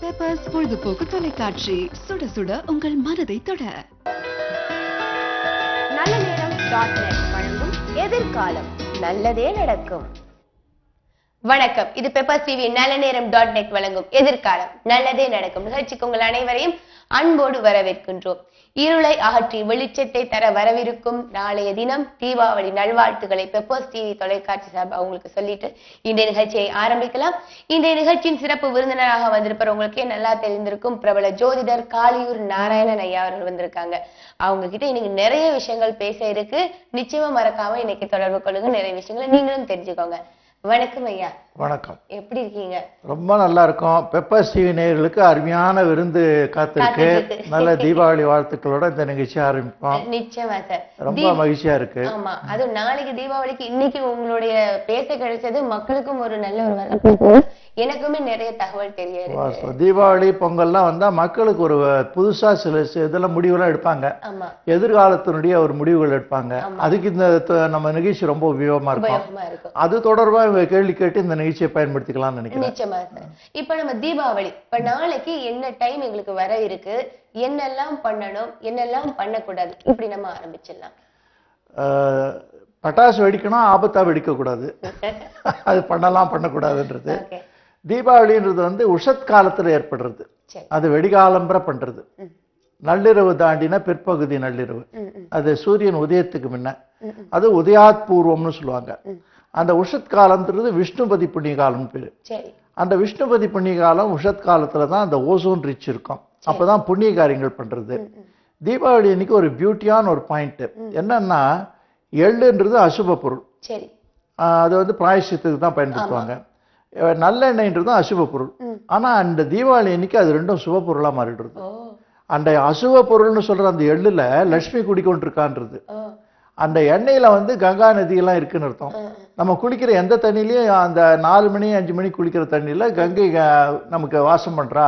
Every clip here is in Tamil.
பெப்பர்ஸ் பொழுதுபோக்கு தொலைக்காட்சி, சுட சுட உங்கள் மனதை தொட. நல்ல நேரம் வழங்கும் எதிர்காலம் நல்லதே நடக்கும். வணக்கம், இது பெப்பர்ஸ் டிவி நல்ல நேரம் .net வழங்கும் எதிர்காலம் நல்லதே நடக்கும் நிகழ்ச்சிக்கு உங்கள் அனைவரையும் அன்போடு வரவேற்கின்றோம். இருளை அகற்றி வெளிச்சத்தை தர வரவிருக்கும் நாளைய தினம் தீபாவளி நல்வாழ்த்துக்களை பெப்பர்ஸ் டிவி தொலைக்காட்சி சார்பாக உங்களுக்கு சொல்லிட்டு இன்றைய நிகழ்ச்சியை ஆரம்பிக்கலாம். இன்றைய நிகழ்ச்சியின் சிறப்பு விருந்தினராக வந்திருப்பவர் உங்களுக்கே நல்லா தெரிந்திருக்கும் பிரபல ஜோதிடர் காளியூர் நாராயணன் ஐயா அவர்கள் வந்திருக்காங்க. அவங்க கிட்ட இன்னைக்கு நிறைய விஷயங்கள் பேச இருக்கு. நிச்சயமா மறக்காம இன்னைக்கு தொடர்பு கொள்ளுங்க, நிறைய விஷயங்களை நீங்களும் தெரிஞ்சுக்கோங்க. வணக்கம் ஐயா. வணக்கம். எப்படி இருக்கீங்க? ரொம்ப நல்லா இருக்கும். பெப்பர்ஸ் டிவி நேயர்களுக்கு அருமையான விருந்து காத்திருக்கு. நல்ல தீபாவளி வாழ்த்துக்களோட இந்த நிகழ்ச்சி ஆரம்பிப்போம். நிச்சயமா சார், ரொம்ப மகிழ்ச்சியா இருக்கு. ஆமா, அது நாளைக்கு தீபாவளிக்கு இன்னைக்கு உங்களுடைய பேச கிடைச்சது மக்களுக்கும் ஒரு நல்ல ஒரு வரவேற்பு. எனக்குமே நிறைய தகவல் தெரியாது. தீபாவளி பொங்கல்லாம் வந்தா மக்களுக்கு ஒரு புதுசா சில இதெல்லாம் முடிவுலாம் எடுப்பாங்க. எதிர்காலத்தினுடைய ஒரு முடிவுகள் எடுப்பாங்க. அதுக்கு இந்த நம்ம நிகழ்ச்சி ரொம்ப உபயோகமா இருக்கும். அது தொடர்பா கேள்வி கேட்டு இந்த நிகழ்ச்சியை பயன்படுத்திக்கலாம்னு நினைக்கிறேன். நிச்சயமா சார். இப்ப நம்ம தீபாவளி, இப்ப நாளைக்கு என்ன டைம் எங்களுக்கு வர இருக்கு, என்னெல்லாம் பண்ணணும், என்னெல்லாம் பண்ணக்கூடாது, இப்படி நம்ம ஆரம்பிச்சிடலாம். பட்டாசு வெடிக்கணும், ஆபத்தா வெடிக்க கூடாது. அது பண்ணலாம் பண்ணக்கூடாதுன்றது. தீபாவளின்றது வந்து உஷத் காலத்துல ஏற்படுறது. அது வெடிகாலம்பர பண்றது. நள்ளிரவு தாண்டின பிற்பகுதி நள்ளிரவு, அது சூரியன் உதயத்துக்கு முன்ன, அது உதயாத் பூர்வம்னு சொல்லுவாங்க. அந்த உஷத் காலம்ன்றது விஷ்ணுபதி புண்ணிய காலம்னு பேரு. அந்த விஷ்ணுபதி புண்ணிய காலம் உஷத் காலத்துலதான் அந்த ஓசோன் ரிச் இருக்கும். அப்பதான் புண்ணிய காரியங்கள் பண்றது. தீபாவளி அன்னைக்கு ஒரு பியூட்டியான ஒரு பாயிண்ட் என்னன்னா, எள்ளுன்றது அசுப பொருள். அது வந்து பிராயசித்துக்கு தான் பயன்படுத்துவாங்க. நல்லெண்ணெய்ன்றது அசுப பொருள். ஆனா அந்த தீபாவளி அன்னைக்கு அது ரெண்டும் சுப பொருளா மாறிடுறது. அந்த அசுப பொருள்னு சொல்ற அந்த எள்ளுல லட்சுமி குடிக்கொண்டிருக்கான்றது. அந்த எண்ணெயில வந்து கங்கா நதியெல்லாம் இருக்குன்னு அர்த்தம். நம்ம குளிக்கிற எந்த தண்ணிலையும் அந்த 4 மணி 5 மணி குளிக்கிற தண்ணியில கங்கை நமக்கு வாசம் பண்றா,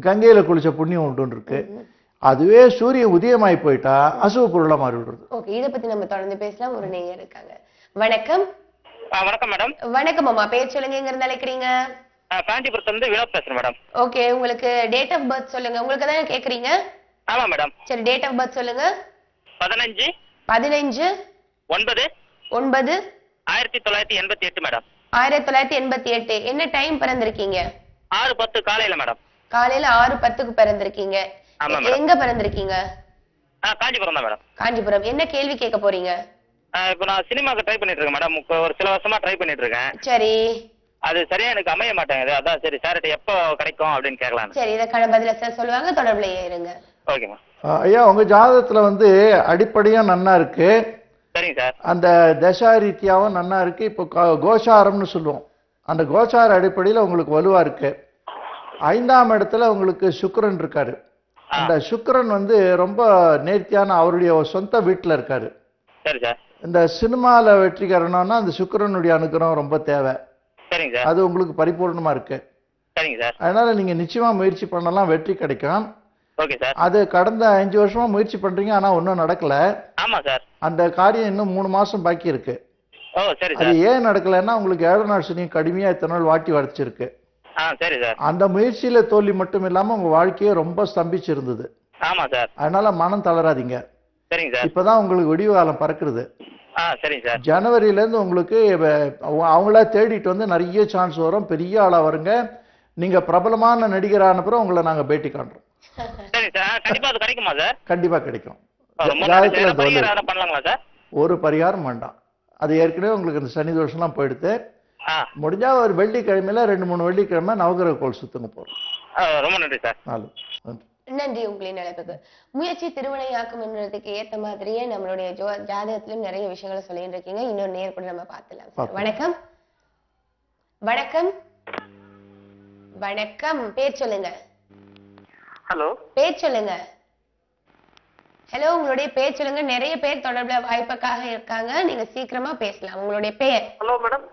கங்கையில குளிச்ச புண்ணியம் உண்டு இருக்கு. அதுவே சூரிய உதயமாய் போயிட்டா அசுப பொருளா மாறி விடுறது. ஓகே, இத பத்தி நம்ம தொடர்ந்து பேசலாம். ஒரு நேயர் இருக்காங்க. வணக்கம். வணக்கம் மேடம். வணக்கம் அம்மா, பேர் சொல்லுங்க, எங்க இருந்து அழைக்கிறீங்க? காஞ்சிபுரத்துல இருந்து வினோத் பேசுறேன் மேடம். ஓகே, உங்களுக்கு டேட் ஆஃப் பர்த் சொல்லுங்க. உங்களுக்கு தான் கேக்குறீங்க? ஆமா மேடம். சரி, டேட் ஆஃப் பர்த் சொல்லுங்க. 15 9 9 1988 மேடம். 1988. என்ன டைம் பிறந்திருக்கீங்க? 6:10 காலையில மேடம். காலையில 6:10க்கு பிறந்திருக்கீங்க. எங்க பிறந்திருக்கீங்க? காஞ்சிபுரம் தான் மேடம். காஞ்சிபுரம். என்ன கேள்வி கேட்க போறீங்க? இப்போ நான் சினிமாக்கு ட்ரை பண்ணிட்டு இருக்கேன் மேடம். ஒரு சில வருஷமா ட்ரை பண்ணிட்டு இருக்கேன். சரி. அது சரியா எனக்கு அமைய மாட்டேங்குது. அதான் சரி சார்ட்ட எப்போ கிடைக்கும் அப்படின்னு கேட்கலாம். சரி, இதற்கான பதில சார் சொல்லுவாங்க, தொடர்புலயே இருங்க. ஓகேமா. ஐயா, உங்க ஜாதகத்துல வந்து அடிப்படையா நன்னா இருக்கு. சரிங்க சார். அந்த தசா ரீதியாவும் நன்னா இருக்கு. இப்போ கோசாரம்னு சொல்லுவோம். அந்த கோசார அடிப்படையில உங்களுக்கு வலுவா இருக்கு. 5ஆம் இடத்துல உங்களுக்கு சுக்கிரன் இருக்காரு. அந்த சுக்கிரன் வந்து ரொம்ப நேர்த்தியான அவருடைய சொந்த வீட்டுல இருக்காரு. சரி சார். இந்த சினிமால வெற்றிகரணும்னா அந்த சுக்கிரனுடைய அனுகிரகம் ரொம்ப தேவை. சரிங்க சார். அது உங்களுக்கு பரிபூர்ணமா இருக்கு. சரிங்க சார். அதனால நீங்க நிச்சயமா முயற்சி பண்ணலாம், வெற்றி கிடைக்கும். Okay sir. அது கடந்த 5 வருஷமா முயற்சி பண்றீங்க, ஆனா ஒன்னும் நடக்கல. ஆமா சார். அந்த காரியம் இன்னும் 3 மாசம் பாக்கி இருக்கு. ஓ சரி சார். அது ஏன் நடக்கலன்னா உங்களுக்கு 7 நாள் சனி கடுமையா இத்தனை நாள் வாட்டி வரைச்சிருக்கு. சரி சார். அந்த முயற்சியில தோல்வி மட்டும் இல்லாம உங்க வாழ்க்கையே ரொம்ப ஸ்தம்பிச்சு இருந்தது. ஆமா சார். அதனால மனம் தளராதீங்க. சரிங்க சார். இப்பதான் உங்களுக்கு விடிவு காலம் பறக்குது. சரிங்க சார். ஜனவரியில இருந்து உங்களுக்கு அவங்களா தேடிட்டு வந்து நிறைய சான்ஸ் வரும், பெரிய ஆளா வருங்க. நீங்க பிரபலமான நடிகரான பிறகு உங்களை நாங்க பேட்டி காண்றோம். சரி சார். கண்டிப்பா அது கிடைக்குமா சார்? கண்டிப்பா கிடைக்கும். பண்ணலாங்களா சார்? ஒரு பரிகாரம் வேண்டாம். அது ஏற்கனவே உங்களுக்கு இந்த சனி தோஷம் எல்லாம் போயிடுத்து. முடிஞ்சா ஒரு வெள்ளிக்கிழமையில 2-3 வெள்ளிக்கிழமை நவகிரக கோள் சுத்துங்க போறோம். ரொம்ப நன்றி சார். நன்றி உங்களின் அழைப்புக்கு. முயற்சி திருவினையாக்கும் என்பதற்கு ஏத்த மாதிரியே நம்மளுடைய ஜாதகத்திலும் நிறைய விஷயங்களை சொல்லிட்டு இருக்கீங்க. இன்னொரு நேர் கூட நம்ம பார்த்துலாம். வணக்கம். வணக்கம். வணக்கம், பேர் சொல்லுங்க. ஹலோ, பேர் சொல்லுங்க. ஹலோ, உங்களுடைய பேர் சொல்லுங்க. நிறைய பேர் தொடர்புல வாய்ப்புக்காக இருக்காங்க, நீங்க சீக்கிரமா பேசலாம். உங்களுடைய பேர்? Hello madam.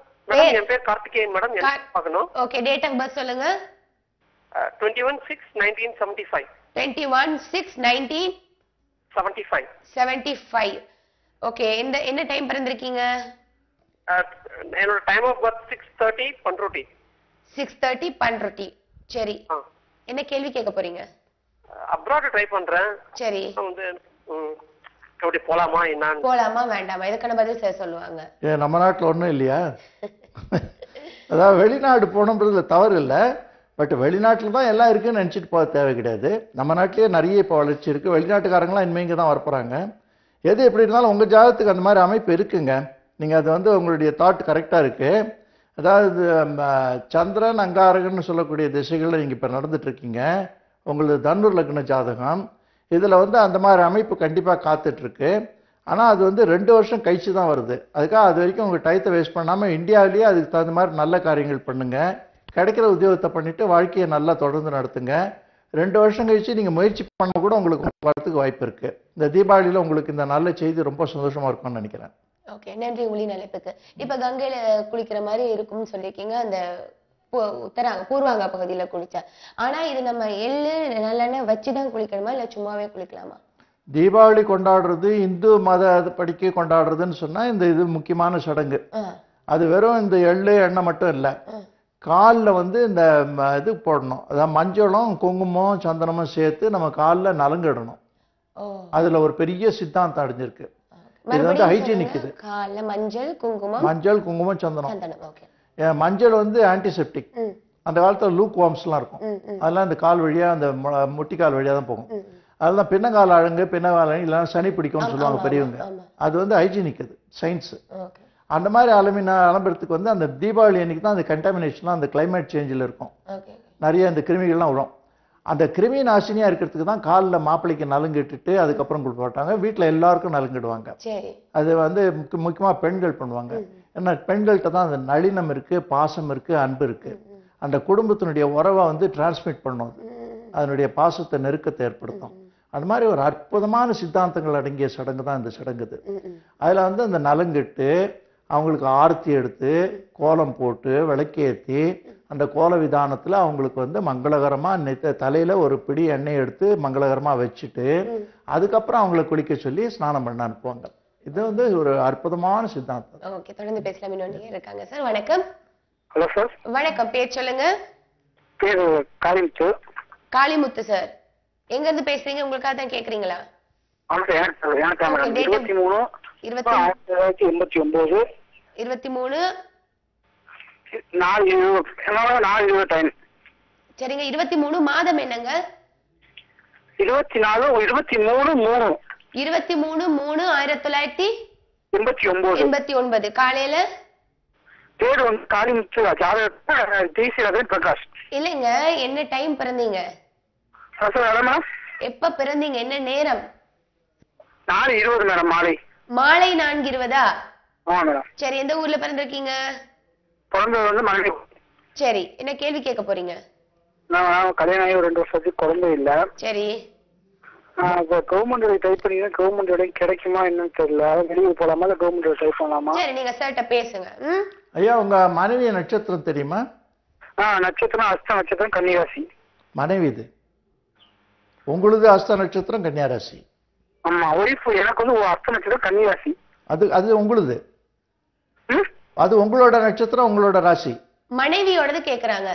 என் பேர் கார்த்திகேயன் மேடம். பார்க்கணும். ஓகே, டேட் ஆஃப் பர்த் சொல்லுங்க. 21/6/1975. 21/6/1975. ஓகே, என்ன டைம் பிறந்திருக்கீங்க? என்னோட time of birth 6:30 Panruti. 6:30 Panruti. சரி, என்ன கேள்வி கேட்க போறீங்க? அப்ராட் ட்ரை பண்றேன். சரி. வந்து எப்படி போலாமா என்னன்னு? போலாமா வேண்டாமா இதுக்கான பதில் சார் சொல்லுவாங்க. நம்ம நாட்டுல ஒண்ணும் இல்லையா? அதாவது வெளிநாடு போகணுன்றதுல தவறு இல்லை. பட் வெளிநாட்டில் தான் எல்லாம் இருக்குன்னு நினச்சிட்டு போக தேவை கிடையாது. நம்ம நாட்டிலேயே நிறைய இப்போ வளர்ச்சி இருக்குது. வெளிநாட்டுக்காரங்களாம் இனிமேல் இங்கே தான் வரப்போகிறாங்க. எது எப்படி இருந்தாலும் உங்கள் ஜாதகத்துக்கு அந்த மாதிரி அமைப்பு இருக்குங்க. நீங்கள் அது வந்து உங்களுடைய தாட் கரெக்டாக இருக்குது. அதாவது சந்திரன் அங்காரகன்னு சொல்லக்கூடிய திசைகளில் நீங்கள் இப்போ நடந்துட்டுருக்கீங்க. உங்களுக்கு தனுர் லக்ன ஜாதகம். இதில் வந்து அந்த மாதிரி அமைப்பு கண்டிப்பாக காத்துட்ருக்கு. ஆனால் அது வந்து 2 வருஷம் கழிச்சு தான் வருது. அதுக்காக அது வரைக்கும் உங்கள் டயத்தை வேஸ்ட் பண்ணாமல் இந்தியாவிலேயே அதுக்கு தகுந்த மாதிரி நல்ல காரியங்கள் பண்ணுங்கள். கிடைக்கிற உத்தியோகத்தை பண்ணிவிட்டு வாழ்க்கையை நல்லா தொடர்ந்து நடத்துங்க. 2 வருஷம் கழிச்சு நீங்கள் முயற்சி பண்ண கூட உங்களுக்கு வரத்துக்கு வாய்ப்பு இருக்குது. இந்த தீபாவளியில் உங்களுக்கு இந்த நல்ல செய்தி ரொம்ப சந்தோஷமாக இருக்கும்னு நினைக்கிறேன். ஓகே, நன்றி உங்களின் அழைப்புக்கு. இப்போ கங்கையில் குளிக்கிற மாதிரி இருக்கும்னு சொல்லியிருக்கீங்க. அந்த பூர்வாங்க பகுதியில் குளிச்சா. ஆனால் இது நம்ம எள்ளு நல்லெண்ணெய் வச்சு தான் குளிக்கணுமா இல்லை சும்மாவே குளிக்கலாமா? தீபாவளி கொண்டாடுறது இந்து மத படிக்க கொண்டாடுறதுன்னு சொன்னால் இந்த இது முக்கியமான சடங்கு. அது வெறும் இந்த எள்ளு எண்ணெய் மட்டும் இல்லை. காலில் வந்து இந்த இது போடணும். அதாவது மஞ்சளும் குங்குமம் சந்தனமும் சேர்த்து நம்ம காலில் நலங்கிடணும். அதில் ஒரு பெரிய சித்தாந்தம் அடைஞ்சிருக்கு. இது வந்து ஹைஜீனிக். இது காலில் மஞ்சள் குங்குமம் சந்தனம். மஞ்சள் வந்து ஆன்டிசெப்டிக். அந்த காலத்தில் லூக் வார்ம்ஸ்லாம் இருக்கும். அதெல்லாம் இந்த கால் வழியாக அந்த முட்டிக்கால் வழியாக தான் போகும். அதெல்லாம் பின்னங்கால் அழங்கு பின்னங்கால் அழகு இல்லைன்னா சனி பிடிக்கும்னு சொல்லுவாங்க பெரியவங்க. அது வந்து ஹைஜீனிக். அது சயின்ஸு. அந்த மாதிரி அலம்பரத்துக்கு வந்து அந்த தீபாவளி அன்னைக்கு தான் அந்த கண்டாமினேஷன்லாம் அந்த கிளைமேட் சேஞ்சில் இருக்கும். நிறைய இந்த கிருமிகள்லாம் வரும். அந்த கிருமி நாசினியாக இருக்கிறதுக்கு தான் காலில் மாப்பிள்ளைக்கு நலுங்கிட்டுட்டு அதுக்கப்புறம் கொடுப்பாட்டாங்க. வீட்டில் எல்லாருக்கும் நலுங்கிடுவாங்க. அது வந்து முக்கியமாக பெண்கள் பண்ணுவாங்க. ஏன்னா பெண்கள்கிட்ட தான் அந்த நளினம் இருக்குது, பாசம் இருக்குது, அன்பு இருக்குது. அந்த குடும்பத்தினுடைய உறவை வந்து டிரான்ஸ்மிட் பண்ணும். அதனுடைய பாசத்தை நெருக்கத்தை ஏற்படுத்தும். அது மாதிரி ஒரு அற்புதமான சித்தாந்தங்கள் அடங்கிய சடங்கு தான் இந்த சடங்கு. அதில் வந்து அந்த நலங்கிட்டு அவங்களுக்கு ஆரத்தி எடுத்து கோலம் போட்டு விளக்கேற்றி அந்த கோல விதானத்தில் அவங்களுக்கு வந்து மங்களகரமாக தலையில் ஒரு பிடி எண்ணெய் எடுத்து மங்களகரமாக வச்சுட்டு அதுக்கப்புறம் அவங்களை குளிக்க சொல்லி ஸ்நானம் பண்ண அனுப்புவாங்க. இது வந்து ஒரு அற்புதமான சித்தாந்தம். ஓகே, தொடர்ந்து பேசலாம். இன்னொன்று இருக்காங்க சார். வணக்கம். Hello sir. வணக்கம், பேர் சொல்லுங்க. பேர் காளிமுத்து. காளிமுத்து சார், எங்க இருந்து பேசுறீங்க? உங்களுக்காக தான் கேக்குறீங்களா? 23 சரிங்க. 23 மாதம் என்னங்க? 23/3/1989 காலையில. பேர் வந்து காளிமுத்து. பிரகாஷ். இல்லைங்க, என்ன டைம் பிறந்தீங்க? எப்ப பிறந்தீங்க? என்ன நேரம்? 4:20 மேடம். மாலை 4:20. மேடம். சரி, எந்த ஊர்ல பிறந்திருக்கீங்க? பிறந்தது வந்து மனைவி. சரி, என்ன கேள்வி கேட்க போறீங்க? நான் கல்யாணம் ஆகி 2 வருஷத்துக்கு குழந்தை இல்ல. சரி. இப்போ கவர்மெண்ட் வேலை ட்ரை பண்ணீங்க. கவர்மெண்ட் வேலை கிடைக்குமா என்னன்னு தெரியல. வெளியே போலாமா இல்ல கவர்மெண்ட் வேலை ட்ரை பண்ணலாமா? சரி, நீங்க சார்ட்ட பேசுங்க. ஐயா, உங்க மனைவி நட்சத்திரம் தெரியுமா? நட்சத்திரம் அஸ்த நட்சத்திரம் கன்னிராசி. மனைவி இது உங்களுது அஸ்த நட்சத்திரம் கன்னியாராசி. ஆமா, ஒய்ஃப் எனக்கு வந்து அஸ்த நட்சத்திரம் கன்னிராசி. அது உங்களுது. அது உங்களோட நட்சத்திரம் உங்களோட ராசி. மனைவியோடது கேக்குறாங்க.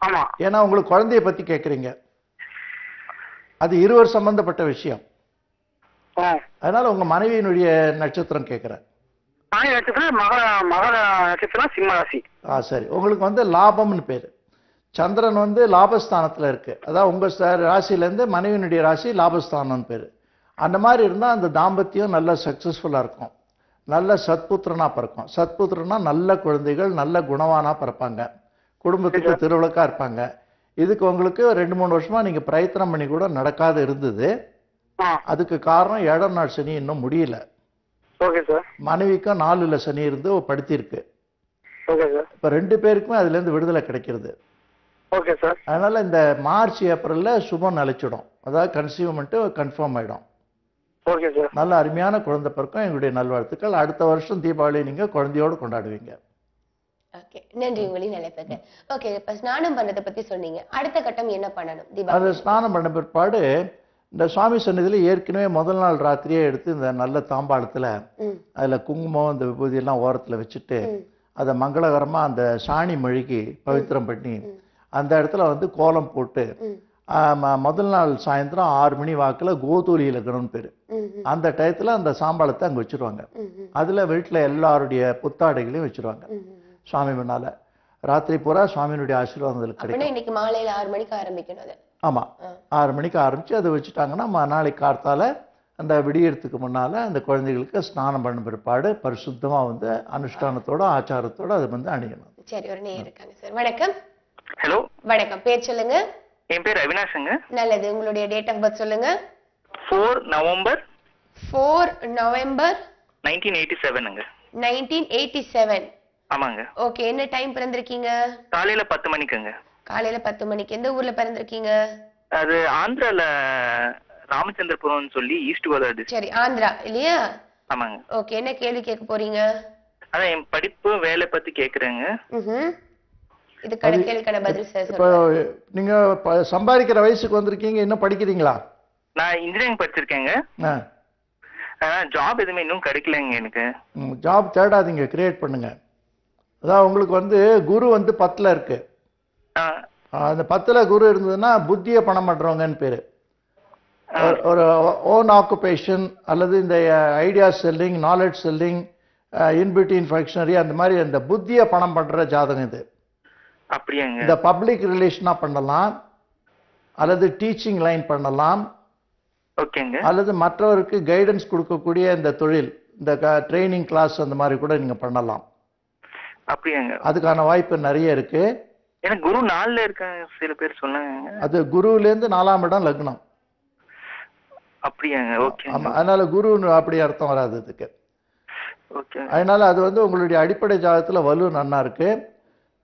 ஆமா, ஏன்னா உங்களுக்கு குழந்தைய பத்தி கேக்குறீங்க. அது இருவர் சம்பந்தப்பட்ட விஷயம். அதனால உங்க மனைவியினுடைய நட்சத்திரம் கேட்கிறேன். நட்சத்திரம் மகர நட்சத்திரம் சிம்ம ராசி. சரி, உங்களுக்கு வந்து லாபம்னு பேரு. சந்திரன் வந்து லாபஸ்தானத்துல இருக்கு. அதாவது உங்க ராசியிலேருந்து மனைவியினுடைய ராசி லாபஸ்தானம்னு பேரு. அந்த மாதிரி இருந்தால் அந்த தாம்பத்தியம் நல்ல சக்சஸ்ஃபுல்லாக இருக்கும். நல்ல சத்புத்திரனா பிறக்கும். சத்புத்திரனா நல்ல குழந்தைகள் நல்ல குணவானா பிறப்பாங்க. குடும்பத்துக்கு திருவிளக்கா இருப்பாங்க. இதுக்கு உங்களுக்கு 2-3 வருஷமா நீங்க பிரயத்தனம் பண்ணி கூட நடக்காத இருந்தது. அதுக்கு காரணம் 7ஆம் நாள் சனி இன்னும் முடியல. மனைவிக்கும் 4ல் சனி இருந்து படுத்திருக்கு. இப்ப 2 பேருக்குமே அதுல இருந்து விடுதலை கிடைக்கிறது. அதனால இந்த மார்ச் ஏப்ரல்ல சுபம் நிலைச்சிடும். அதாவது கன்சீவ்மெண்ட் கன்ஃபார்ம் ஆயிடும். நல்ல அருமையான குழந்தை பிறக்கும். எங்களுடைய நல்வாழ்த்துக்கள். அடுத்த வருஷம் தீபாவளி நீங்க குழந்தையோடு கொண்டாடுவீங்க. ஓகே, நன்றி உங்களின் அழைப்புக்கு. ஓகே, இப்ப ஸ்நானம் பண்றதை பத்தி சொன்னீங்க. அடுத்த கட்டம் என்ன பண்ணணும்? அது ஸ்நானம் பண்ண பிற்பாடு இந்த சுவாமி சன்னதியில ஏற்கனவே முதல் நாள் ராத்திரியே எடுத்து இந்த நல்ல தாம்பாளத்துல அதுல குங்குமம் இந்த விபூதி எல்லாம் ஓரத்துல வச்சுட்டு அதை மங்களகரமா அந்த சாணி மெழுகி பவித்திரம் பண்ணி அந்த இடத்துல வந்து கோலம் போட்டு முதல் நாள் சாயந்தரம் 6 மணி வாக்கில் கோதூலி இலக்கணம்னு பேர். அந்த டயத்தில் அந்த சாம்பாளத்தை அங்கே வச்சுருவாங்க. அதில் வீட்டில் எல்லாருடைய புத்தாடைகளையும் வச்சுருவாங்க சுவாமி முன்னால். ராத்திரி பூரா சுவாமியினுடைய ஆசீர்வாதங்களுக்கு கிடைக்கும். இன்னைக்கு மாலையில் 6 மணிக்கு ஆரம்பிக்கணும். ஆமாம், 6 மணிக்கு ஆரம்பித்து அதை வச்சுட்டாங்கன்னா நாளைக்கு கார்த்தால அந்த விடியறதுக்கு முன்னால் அந்த குழந்தைகளுக்கு ஸ்நானம் பண்ண பிற்பாடு பரிசுத்தமாக வந்து அனுஷ்டானத்தோட ஆச்சாரத்தோட அது வந்து அணியணும். சரி, ஒரு நேயர் இருக்காங்க சார். வணக்கம். ஹலோ, வணக்கம். பேர் சொல்லுங்க. என் பேர் அவினாஷுங்க. நல்லது. உங்களுடைய டேட் ஆஃப் பர்த் சொல்லுங்க. 4 நவம்பர் 1987ங்க. 1987. ஆமாங்க. ஓகே. என்ன டைம் பிறந்திருக்கீங்க? காலையில 10 மணிக்குங்க. காலையில 10 மணிக்கு. எந்த ஊர்ல பிறந்திருக்கீங்க? அது ஆந்திரால ராமச்சந்திரபுரம்னு சொல்லி ஈஸ்ட் கோதாவரி. சரி, ஆந்திரா இல்லையா? ஆமாங்க. ஓகே. என்ன கேள்வி கேட்க போறீங்க? அதான் என் படிப்பு வேலை பத்தி கேக்குறேங்க. இது கேள்விக்கான பதில் சார். இப்போ நீங்க சம்பாதிக்கிற வயசுக்கு வந்திருக்கீங்க, இன்னும் படிக்கிறீங்களா? நான் இன்ஜினியரிங் படிச்சிருக்கேங்க. ஜாப் எதுவுமே இன்னும் கிடைக்கலங்க எனக்கு. ஜாப் தேடாதீங்க, கிரியேட் பண்ணுங்க. அதான் உங்களுக்கு வந்து குரு வந்து 10ல் இருக்கு. அந்த 10ல் குரு இருந்ததுன்னா புத்தியை பணம் பண்றவங்கன்னு பேரு. ஒரு ஓன் ஆக்குபேஷன் அல்லது இந்த idea selling, knowledge selling, in between functionary, அந்த மாதிரி அந்த புத்தியை பணம் பண்ற ஜாதகம் இது. அப்படியாங்க? இந்த பப்ளிக் ரிலேஷனா பண்ணலாம், அல்லது டீச்சிங் லைன் பண்ணலாம், ஓகேங்க, அல்லது மற்றவருக்கு கைடன்ஸ் கொடுக்கக்கூடிய இந்த தொழில், இந்த ட்ரைனிங் கிளாஸ் அந்த மாதிரி கூட நீங்க பண்ணலாம். அப்படியாங்க? அதுக்கான வாய்ப்பு நிறைய இருக்கு. எனக்கு குரு 4ல இருக்காங்க சில பேர் சொன்னாங்க. அது குருவிலேருந்து 4ஆம் இடம் லக்னம். அப்படியாங்க? ஓகே. ஆமா, அதனால குரு அப்படி அர்த்தம் வராது இதுக்கு. ஓகே. அதனால அது வந்து உங்களுடைய அடிப்படை ஜாதகத்துல வலு நன்னா இருக்கு.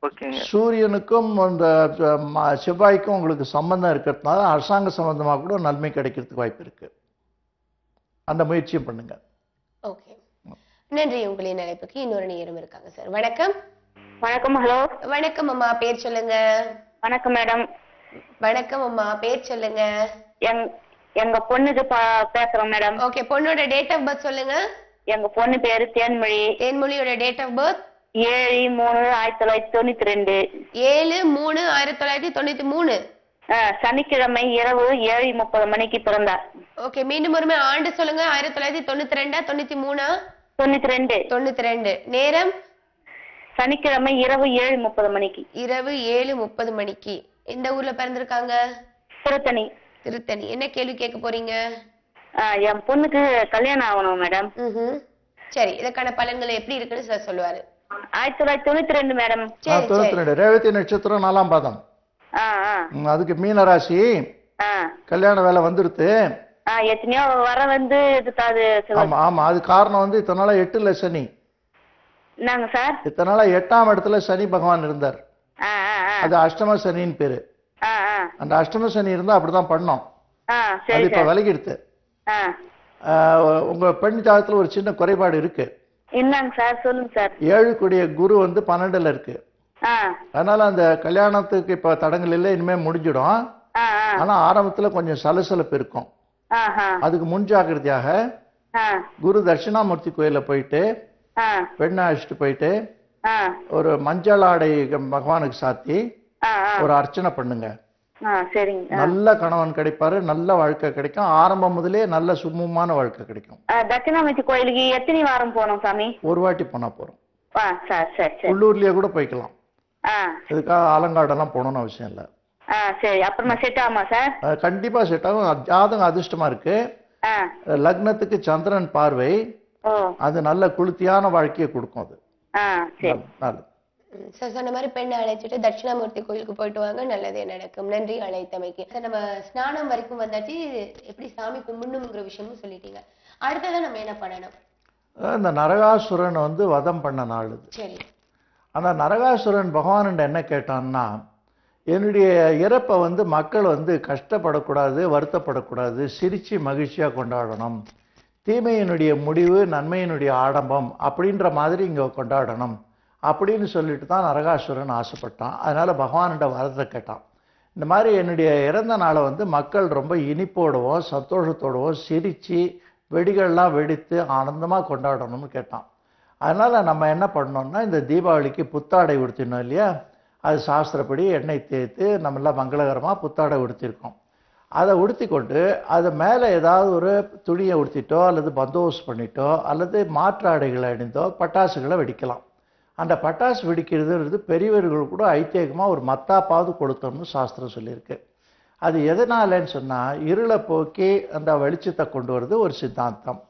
ஓகேங்க. சூரியனுக்கும் அந்த செவ்வாய்க்கும் உங்களுக்கு சம்பந்தம் இருக்கிறதுனால அரசாங்க சம்பந்தமா கூட நன்மை கிடைக்கிறதுக்கு வாய்ப்பு இருக்கு. அந்த முயற்சியும் பண்ணுங்க. ஓகே, நன்றி. உங்களின் அழைப்புக்கு இன்னொரு நேரம் இருக்காங்க சார். வணக்கம். வணக்கம். ஹலோ. வணக்கம் அம்மா, பேர் சொல்லுங்க. வணக்கம் மேடம். வணக்கம் அம்மா, பேர் சொல்லுங்க. எங்க பொண்ணுக்கு பேசுறோம் மேடம். ஓகே, பொண்ணோட டேட் ஆஃப் பர்த் சொல்லுங்க. எங்க பொண்ணு பேரு தேன்மொழி. தேன்மொழியோட டேட் ஆஃப் பர்த் 7/3/1992. 7/3/1993. சனிக்கிழமை இரவு 7:30 மணிக்கு பிறந்தார். ஓகே, மீண்டும் ஒருமே ஆண்டு சொல்லுங்க. 1992 93 92. 92. நேரம் சனிக்கிழமை இரவு 7:30 மணிக்கு. இரவு 7:30 மணிக்கு. எந்த ஊர்ல பிறந்திருக்காங்க? திருத்தணி. திருத்தணி. என்ன கேள்வி கேட்க போறீங்க? என் பொண்ணுக்கு கல்யாணம் ஆகணும் மேடம். சரி, இதற்கான பலன்கள் எப்படி இருக்குன்னு சார் சொல்லுவாரு. 1992 மேடம். 92 ரேவதி நட்சத்திரம் 4ஆம் பாதம். அதுக்கு மீன ராசி. கல்யாண வேலை வந்துருது. எத்தனையோ வர வந்து ஆமா ஆமா, அது காரணம் வந்து இத்தனை நாளா 8ல சனி. நாங்க சார் இத்தனை நாளா 8ஆம் இடத்துல சனி பகவான் இருந்தார். அது அஷ்டம சனின்னு பேரு. அந்த அஷ்டம சனி இருந்தா அப்படிதான் பண்ணோம். அது இப்ப விலகிடுது. உங்க பெண் ஜாதகத்துல ஒரு சின்ன குறைபாடு இருக்கு. என்னங்க சார்? சொல்லுங்க சார். 7 கூடிய குரு வந்து 12ல இருக்கு. அதனால அந்த கல்யாணத்துக்கு இப்ப தடங்கள் இல்லை, இனிமே முடிஞ்சிடும். ஆனா ஆரம்பத்துல கொஞ்சம் சலசலப்பு இருக்கும். அதுக்கு முன்ஜாக்கிரதையாக குரு தட்சிணாமூர்த்தி கோயில போயிட்டு பெண்ணை அழைச்சிட்டு போயிட்டு ஒரு மஞ்சள் ஆடை பகவானுக்கு சாத்தி ஒரு அர்ச்சனை பண்ணுங்க. நல்ல கணவன் கிடைப்பாரு, நல்ல வாழ்க்கை கிடைக்கும். ஆரம்பம் முதலே நல்ல சுமூகமான வாழ்க்கை கிடைக்கும். தட்சிணாமூர்த்தி கோயிலுக்கு எத்தனை வாரம் போனோம் சாமி? ஒரு வாட்டி போனா போறோம். உள்ளூர்லயே கூட போய்க்கலாம். இதுக்காக ஆலங்காடெல்லாம் போகணும்னு அவசியம் இல்லை. சரி, அப்புறமா செட் ஆகுமா சார்? கண்டிப்பா செட் ஆகும். ஜாதகம் அதிர்ஷ்டமா இருக்கு. லக்னத்துக்கு சந்திரன் பார்வை, அது நல்ல குளிர்ச்சியான வாழ்க்கையை கொடுக்கும். அது நல்லது. சார் சொன்ன மாதிரி பெண்ணை அழைச்சிட்டு தட்சிணாமூர்த்தி கோயிலுக்கு போயிட்டு வாங்க, நல்லதே நடக்கும். நன்றி அழைத்தமைக்கு. சார், நம்ம ஸ்நானம் வரைக்கும் வந்தாச்சு. எப்படி சாமி கும்பிடணுங்கிற விஷயமும் சொல்லிட்டீங்க. அடுத்ததான் நம்ம என்ன பண்ணணும்? இந்த நரகாசுரன் வந்து வதம் பண்ண நாள் இது. சரி. அந்த நரகாசுரன் பகவான் என்ன கேட்டான்னா, என்னுடைய இறப்பை வந்து மக்கள் வந்து கஷ்டப்படக்கூடாது, வருத்தப்படக்கூடாது, சிரிச்சு மகிழ்ச்சியா கொண்டாடணும். தீமையினுடைய முடிவு நன்மையினுடைய ஆடம்பம் அப்படின்ற மாதிரி இங்க கொண்டாடணும் அப்படின்னு சொல்லிட்டு தான் நரகாசுரன் ஆசைப்பட்டான். அதனால பகவான்கிட்ட வரத்தை கேட்டான். இந்த மாதிரி என்னுடைய இறந்த நாளை வந்து மக்கள் ரொம்ப இனிப்போடவும் சந்தோஷத்தோடவும் சிரிச்சு வெடிகள்லாம் வெடித்து ஆனந்தமாக கொண்டாடணும்னு கேட்டான். அதனால் நம்ம என்ன பண்ணோம்னா, இந்த தீபாவளிக்கு புத்தாடை உடுத்தினோம் இல்லையா, அது சாஸ்திரப்படி எண்ணெய் தேய்த்து நம்மளாம் மங்களகரமாக புத்தாடை உடுத்திருக்கோம். அதை உடுத்தி கொண்டு அது மேலே ஏதாவது ஒரு துணியை உடுத்திட்டோ அல்லது பந்தோபஸ்து பண்ணிட்டோ அல்லது மாற்று ஆடைகளை அணிந்தோ பட்டாசுகளை வெடிக்கலாம். அந்த பட்டாசு வெடிக்கிறதுன்றது பெரியவர்கள் கூட ஐத்தியகமாக ஒரு மத்தாப்பாவது கொடுத்தோம்னு சாஸ்திரம் சொல்லியிருக்கு. அது எதனாலன்னு சொன்னால் இருளை போக்கி அந்த வெளிச்சத்தை கொண்டு வருது ஒரு சித்தாந்தம்.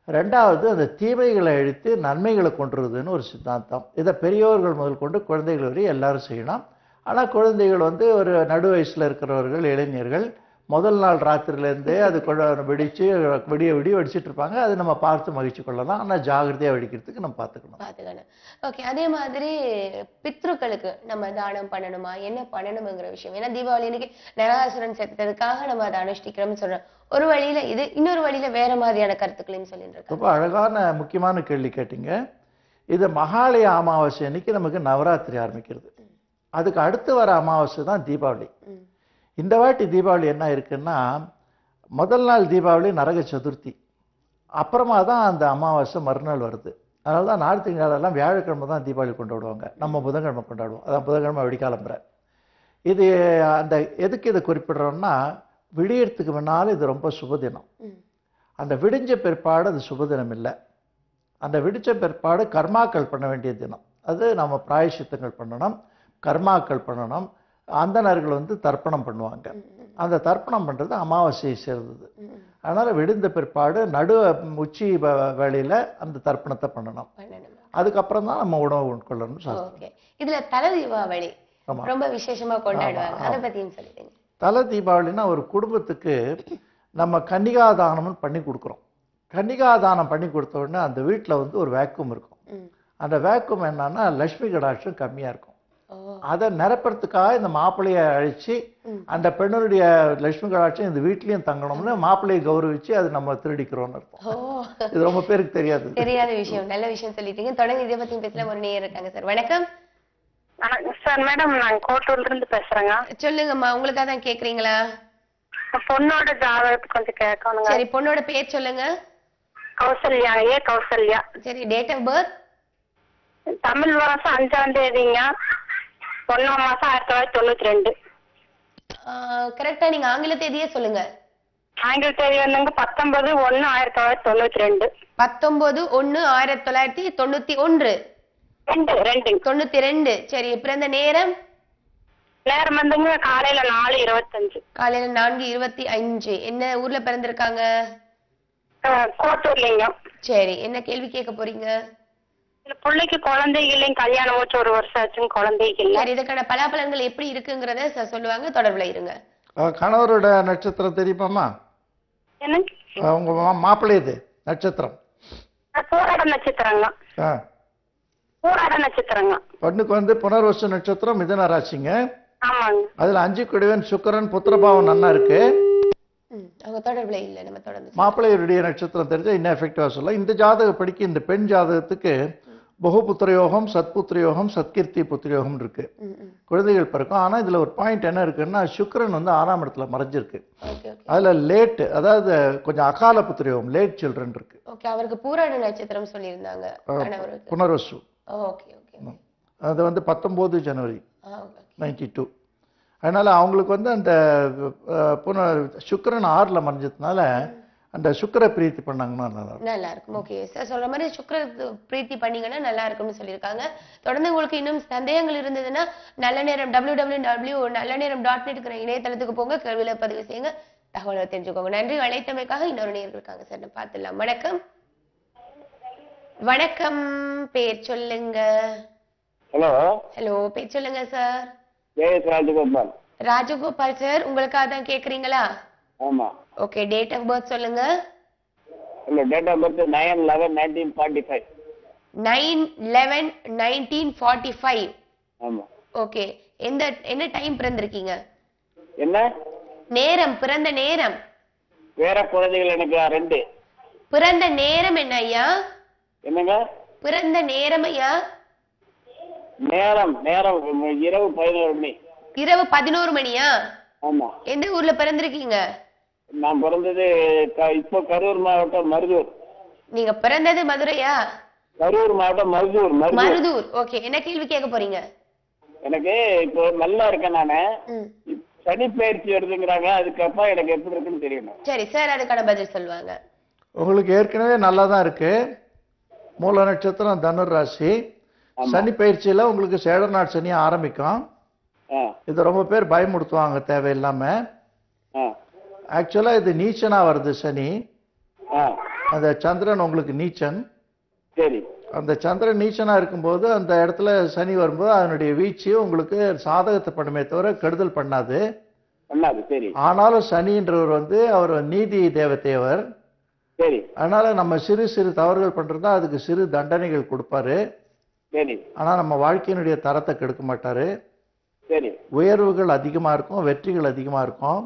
ரெண்டாவது அந்த தீமைகளை அழித்து நன்மைகளை கொண்டு வருதுன்னு ஒரு சித்தாந்தம். இதை பெரியவர்கள் முதல் கொண்டு குழந்தைகள் வரை எல்லாரும் செய்யணும். ஆனால் குழந்தைகள் ஒரு நடு வயசில் இருக்கிறவர்கள், இளைஞர்கள் முதல் நாள் ராத்திரிலேருந்தே அது வெடித்து விடிய வெடிச்சிட்டு இருப்பாங்க. அது நம்ம பார்த்து மகிழ்ச்சி கொள்ளலாம். ஆனால் ஜாகிரதையாக வெடிக்கிறதுக்கு நம்ம பார்த்துக்கணும். ஓகே. அதே மாதிரி பித்ருக்களுக்கு நம்ம தானம் பண்ணணுமா, என்ன பண்ணணுங்கிற விஷயம்? ஏன்னா தீபாவளி அன்னைக்கு நரகாசுரன் செத்ததுக்காக நம்ம அதை அனுஷ்டிக்கிறோம்னு சொல்றோம். ஒரு வழியில இது, இன்னொரு வழியில வேற மாதிரியான கருத்துக்களையும் சொல்லிட்டு ரொம்ப அழகான முக்கியமான கேள்வி கேட்டீங்க. இது மகாலய அமாவாசை அன்னைக்கு நமக்கு நவராத்திரி ஆரம்பிக்கிறது. அதுக்கு அடுத்து வர அமாவாசை தான் தீபாவளி. இந்த வாட்டி தீபாவளி என்ன இருக்குன்னா, முதல் நாள் தீபாவளி நரக சதுர்த்தி, அப்புறமா தான் அந்த அமாவாசை மறுநாள் வருது. அதனால தான் நார்த் இந்தியாவிலலாம் வியாழக்கிழமை தான் தீபாவளி கொண்டாடுவாங்க. நம்ம புதன்கிழமை கொண்டாடுவோம். அதான் புதன்கிழமை வெடிக்காலம்புற. இது அந்த எதுக்கு இதை குறிப்பிடுறோம்னா, விடியறதுக்கு முன்னால் இது ரொம்ப சுபதினம். அந்த விடிஞ்ச பிற்பாடு அது சுபதினம் இல்லை. அந்த விடிச்ச பிற்பாடு கர்மாக்கள் பண்ண வேண்டிய தினம். அது நம்ம பிராயசித்தங்கள் பண்ணணும், கர்மாக்கள் பண்ணணும். அந்தணர்கள் தர்ப்பணம் பண்ணுவாங்க. அந்த தர்ப்பணம் பண்ணுறது அமாவாசையை சேர்ந்தது. அதனால் விடிந்த பிற்பாடு நடு உச்சி வேளையில் அந்த தர்ப்பணத்தை பண்ணணும். அதுக்கப்புறம் தான் நம்ம உணவு உட்கொள்ளணும். இதுல தலை தீபாவளி ரொம்ப விசேஷமா கொண்டாடுவாங்க. அதை பத்தியும் சொல்லிடுங்க. தலை தீபாவளினா ஒரு குடும்பத்துக்கு நம்ம கன்னிகாதானம்னு பண்ணி கொடுக்குறோம். கன்னிகாதானம் பண்ணி கொடுத்த உடனே அந்த வீட்டில் ஒரு வேக்கம் இருக்கும். அந்த வேக்கம் என்னன்னா லட்சுமி கடாட்சம் கம்மியாக இருக்கும். அதை நிரப்புறதுக்காக இந்த மாப்பிள்ளையை அழைச்சி அந்த பெண்ணுடைய லட்சுமி கடாட்சம் இந்த வீட்லயும் தங்கணும்னு மாப்பிள்ளையை கௌரவிச்சு அது நம்ம திருடிக்கிறோம்னு அர்த்தம். இது ரொம்ப பேருக்கு தெரியாத விஷயம். நல்ல விஷயம் சொல்லிட்டீங்க. தொடர்ந்து இதை பத்தி பேசலாம். ஒரு நேயர் இருக்காங்க சார். வணக்கம் சார். மேடம், நான் கோட்டூர்ல இருந்து பேசுறேங்க. சொல்லுங்கம்மா. உங்களுக்காக தான் கேக்குறீங்களா? பொண்ணோட ஜாதகத்தை கொஞ்சம் கேட்கணுங்க. சரி, பொண்ணோட பேர் சொல்லுங்க. கௌசல்யா. கௌசல்யா. சரி, டேட் ஆஃப் பர்த்? தமிழ் மாசம் 5ஆம் தேதிங்க, 1ஆம் மாசம் 1992. கரெக்டா நீங்க ஆங்கில தேதியே சொல்லுங்க. ஆங்கில தேதி 19/1/1992. 19/1/1991. 92. சரி, பிறந்த நேரம்? நேரம் காலையில 4:25. காலையில 4:25. என்ன ஊர்ல பிறந்திருக்காங்க? கோட்டூர்லீங்க. சரி, என்ன கேள்வி கேட்க போறீங்க? பிள்ளைக்கு குழந்தைகளையும் கல்யாணம் வச்சு 1 வருஷம் ஆச்சுங்க, குழந்தைகள். சரி, இதுக்கான பலாபலன்கள் எப்படி இருக்குங்கிறத சொல்லுவாங்க. தொடர்புல இருங்க. கணவரோட நட்சத்திரம் தெரியுமாமா? என்ன உங்க மாப்பிள்ளை இது நட்சத்திரம்? பூராட நட்சத்திரங்க. பூராட நட்சத்திரங்க. பொண்ணுக்கு புனர்வசு நட்சத்திரம், மிதுன ராசிங்க. ஆமாங்க. அதுல 5 குடிவன் சுக்கிரன், புத்திரபாவம் நன்னா இருக்கு. அவங்க தொடர்புல இல்ல. நம்ம தொடர்ந்து மாப்பிள்ளையுடைய நட்சத்திரம் தெரிஞ்சா இன்னும் எஃபெக்டிவா சொல்லலாம். இந்த ஜாதக படிக்க இந்த பெண் ஜாதகத்துக்கு பகுபுத்திர யோகம், சத்புத்திர யோகம், சத்கீர்த்தி புத்திர யோகம் இருக்கு. குழந்தைகள் பிறக்கும். ஆனா இதுல ஒரு பாயிண்ட் என்ன இருக்குன்னா, சுக்கிரன் 6ஆம் இடத்துல மறைஞ்சிருக்கு. அதுல லேட், அதாவது கொஞ்சம் அகால புத்திர யோகம், லேட் சில்ட்ரன் இருக்கு. அவருக்கு பூராட நட்சத்திரம் சொல்லியிருந்தாங்க. புனர்வசு. அது 19 ஜனவரி 92. அதனால அவங்களுக்கு அந்த சுக்கிரன் 6ல மறைஞ்சதுனால அந்த சுக்கிர பிரீத்தி பண்ணாங்கன்னா நல்லா இருக்கும். ஓகே சார், சொல்ற மாதிரி சுக்கிர பிரீத்தி பண்ணீங்கன்னா நல்லா இருக்கும்னு சொல்லியிருக்காங்க. தொடர்ந்து உங்களுக்கு இன்னும் சந்தேகங்கள் இருந்ததுன்னா நல்ல நேரம் www.nallaneram.net இணையதளத்துக்கு போங்க, கேள்வியில பதிவு செய்யுங்க, தகவலை தெரிஞ்சுக்கோங்க. நன்றி. அழைத்தமைக்காக இன்னொரு நேயர் இருக்காங்க சார், நம்ம பார்த்துடலாம். வணக்கம். வணக்கம், பேர் சொல்லுங்க. ஹலோ, பேர் சொல்லுங்க சார். ராஜகோபால். ராஜகோபால் சார், உங்களுக்காக தான் கேக்குறீங்களா? ஆமா. ஓகே, டேட் ஆஃப் பர்த் சொல்லுங்க. இல்ல, டேட் ஆஃப் பர்த் 9/11/1945. 9/11/1945. ஆமா. ஓகே, என்ன டைம் பிறந்திருக்கீங்க? என்ன நேரம், பிறந்த நேரம்? வேற குழந்தைகள் எனக்கு 2. பிறந்த நேரம் என்ன ஐயா? என்னங்க பிறந்த நேரம் ஐயா? நேரம் இரவு 11 மணி. இரவு 11 மணியா? ஆமா. எந்த ஊர்ல பிறந்திருக்கீங்க? நான் பிறந்தது இப்போ கரூர் மாவட்டம் மருதூர். நீங்க பிறந்தது மதுரையா? கரூர் மாவட்டம் மருதூர். மருதூர். ஓகே, என்ன கேள்வி கேட்க போறீங்க? எனக்கு இப்போ நல்லா இருக்கேன் நானு. ம். சனி பயிற்சி வருதுங்கிறாங்க, அதுக்கப்புறம் எனக்கு எப்படி இருக்குன்னு தெரியணும். சரி சார் அதுக்கான பதில் சொல்லுவாங்க. உங்களுக்கு ஏற்கனவே நல்லா தான் இருக்கு. மூல நட்சத்திரம் தனுர் ராசி. சனி பயிற்சியில உங்களுக்கு சேடநாட் சனி ஆரம்பிக்கும். இது ரொம்ப பேர் பயமுடுத்துவாங்க தேவையில்லாம. ஆக்சுவலா இது நீச்சனா வருது சனி. அந்த சந்திரன் உங்களுக்கு நீச்சன். சரி. அந்த சந்திரன் நீச்சனா இருக்கும்போது அந்த இடத்துல சனி வரும்போது அதனுடைய வீச்சு உங்களுக்கு சாதகத்தை பண்ணுமே தவிர கெடுதல் பண்ணாது. சரி. ஆனாலும் சனின்றவர் வந்து அவர் நீதி தேவதையவர். சரி. அதனால நம்ம சிறு சிறு தவறுகள் பண்றதா அதுக்கு சிறு தண்டனைகள் கொடுப்பாரு. சரி. ஆனா நம்ம வாழ்க்கையினுடைய தரத்தை கெடுக்க மாட்டாரு. சரி. உயர்வுகள் அதிகமா இருக்கும், வெற்றிகள் அதிகமா இருக்கும்.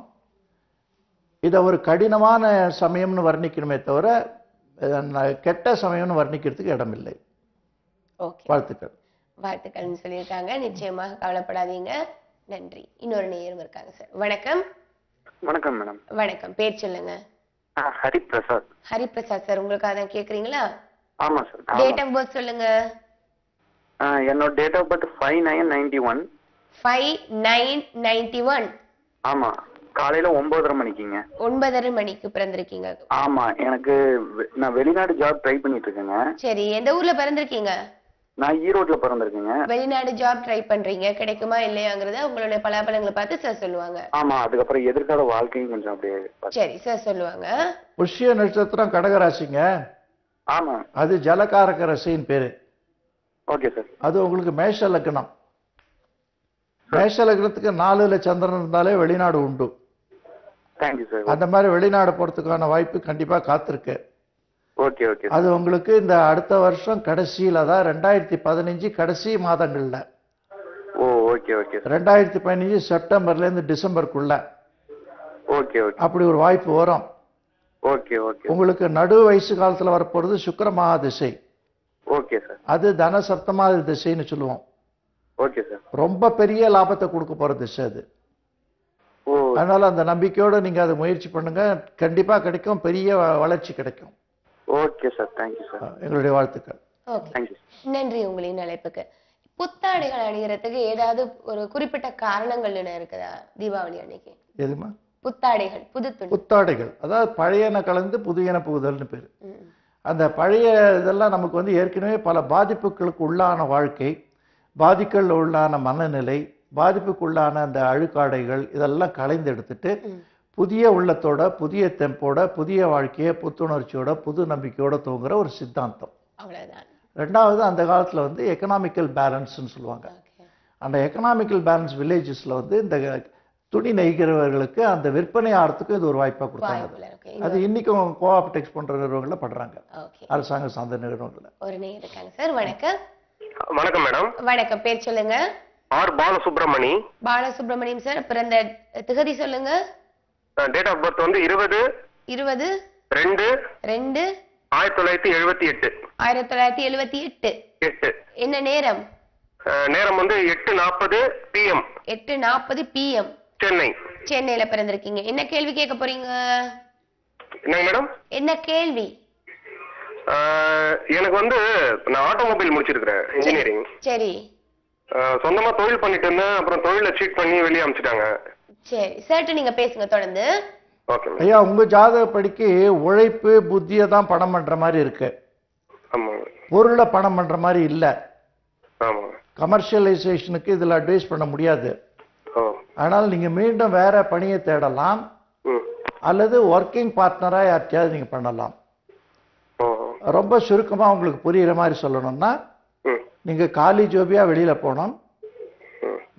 இதை ஒரு கடினமான சமயம்னு வர்ணிக்கணுமே தவிர கெட்ட சமயம்னு வர்ணிக்கிறதுக்கு இடம் இல்லை. வாழ்த்துக்கள். வாழ்த்துக்கள்னு சொல்லியிருக்காங்க. நிச்சயமாக கவலைப்படாதீங்க. நன்றி. இன்னொரு நேயரும் இருக்காங்க சார். வணக்கம். வணக்கம் மேடம். வணக்கம். பேர் சொல்லுங்க. ஹரிபிரசாத். ஹரிபிரசாத் சார், உங்களுக்கு அதான் கேக்குறீங்களா? ஆமா சார். டேட் ஆஃப் பர்த் சொல்லுங்க. என்னோட டேட் ஆஃப் பர்த் 5/9/91. 5/9/91. ஆமா, காலையில 9:30 மணிக்குங்க. 9:30 மணிக்கு பிறந்திருக்கீங்க. ஆமா, எனக்கு நான் வெளிநாடு ஜாப் ட்ரை பண்ணிட்டு இருக்கேங்க. சரி, எந்த ஊர்ல பிறந்திருக்கீங்க? நான் ஈரோட்ல பிறந்திருக்கேங்க. வெளிநாடு ஜாப் ட்ரை பண்றீங்க, கிடைக்குமா இல்லையாங்கறத உங்களுடைய பலாபலங்களை பார்த்து சார் சொல்லுவாங்க. ஆமா, அதுக்கப்புறம் எதிர்கால வாழ்க்கையும் கொஞ்சம் அப்படியே. சரி சார் சொல்லுவாங்க. புஷ்ய நட்சத்திரம் கடகராசிங்க. ஆமா, அது ஜலகாரக ராசியின் பேரு. Okay sir. அது உங்களுக்கு மேஷ லக்னம். மேஷ லக்னத்துக்கு 4ல சந்திரன் இருந்தாலே வெளிநாடு உண்டு. Thank you sir. அந்த மாதிரி வெளிநாடு போறதுக்கான வாய்ப்பு கண்டிப்பா காத்திருக்கு. Okay okay. அது உங்களுக்கு இந்த அடுத்த வருஷம் கடைசியில தான் 2015 கடைசி மாதங்கள்ல. ஓ ஓகே ஓகே. 2015 செப்டம்பர்ல இருந்து டிசம்பருக்குள்ள. Okay okay. அப்படி ஒரு வாய்ப்பு வரும். Okay okay. உங்களுக்கு நடு வயசு காலத்துல வரப்போறது சுக்கிர மகா திசை. Okay sir. அது தன சப்தமாதி திசைன்னு சொல்லுவோம். Okay sir. ரொம்ப பெரிய லாபத்தை கொடுக்க போற திசை அது. அதனால அந்த நம்பிக்கையோட நீங்க அதை முயற்சி பண்ணுங்க, கண்டிப்பா கிடைக்கும், பெரிய வளர்ச்சி கிடைக்கும். Okay sir. Thank you sir. எங்களுடைய வாழ்த்துக்கள். ஓகே, நன்றி உங்களின் அழைப்புக்கு. புத்தாடைகள் அணிகிறதுக்கு ஏதாவது ஒரு குறிப்பிட்ட காரணங்கள் இருக்குதா தீபாவளி அன்னைக்கு? எதுமா? புத்தாடைகள், புத்தாடைகள், அதாவது பழையன கலந்து புதியன புகுதல்னு பேரு. அந்த பழைய இதெல்லாம் நமக்கு வந்து ஏற்கனவே பல பாதிப்புகளுக்கு உள்ளான வாழ்க்கை, பாதிப்புகள் உள்ளான மனநிலை, பாதிப்புக்குள்ளான அந்த அழுக்காடைகள் இதெல்லாம் களைந்து எடுத்துட்டு புதிய உள்ளத்தோட, புதிய தெம்போட, புதிய வாழ்க்கையை புத்துணர்ச்சியோட, புது நம்பிக்கையோட தூங்குற ஒரு சித்தாந்தம். ரெண்டாவது, அந்த காலத்துல வந்து எக்கனாமிக்கல் பேலன்ஸ்ன்னு சொல்லுவாங்க. அந்த எக்கனாமிக்கல் பேலன்ஸ் வில்லேஜஸ்ல வந்து இந்த துணி நெய்கிறவர்களுக்கு அந்த விற்பனை ஆகிறதுக்கு இது ஒரு வாய்ப்பா கொடுத்தாங்க. அது இன்னைக்கும் கோஆப்டெக்ஸ் போன்ற நிறுவனங்கள்ல பண்றாங்க, அரசாங்க சார்ந்த நிறுவனங்கள்ல. ஒரு நேயர் இருக்காங்க சார். வணக்கம். வணக்கம் மேடம். வணக்கம். பேர் சொல்லுங்க. ஆர் பாலசுப்ரமணி. பாலசுப்ரமணியம் சார், பிறந்த திகதி சொல்லுங்க. டேட் ஆஃப் பர்த் வந்து 20/2/1978. 1978. என்ன நேரம்? நேரம் வந்து 8:40 PM. 8:40 PM. சென்னை. சென்னையில பிறந்திருக்கீங்க. என்ன கேள்வி கேட்க போறீங்க? என்ன மேடம்? என்ன கேள்வி? எனக்கு வந்து நான் ஆட்டோமொபைல் முடிச்சிருக்கிறேன், இன்ஜினியரிங். சரி. சொந்தமா தொழில் பண்ணிட்டு இருந்தேன், அப்புறம் தொழில சீட் பண்ணி வெளியே அனுப்பிச்சிட்டாங்க. சரி, சரி, நீங்க பேசுங்க தொடர்ந்து. ஓகே. ஐயா, உங்க ஜாதகப்படிக்கு உழைப்பு புத்தியை தான் பணம் பண்ற மாதிரி இருக்கு. ஆமா. பொருளை பணம் பண்ற மாதிரி இல்ல. ஆமா. கமர்ஷியலைசேஷனுக்கு இதுல அட்வைஸ் பண்ண முடியாது. ஆனால் நீங்க மீண்டும் வேற பணியை தேடலாம், அல்லது ஒர்க்கிங் பார்ட்னரா யார்கிட்டயாவது நீங்க பண்ணலாம். ரொம்ப சுருக்கமா உங்களுக்கு புரியுற மாதிரி சொல்லணும்னா, நீங்க காலி ஜோபியா வெளியில போனோம்,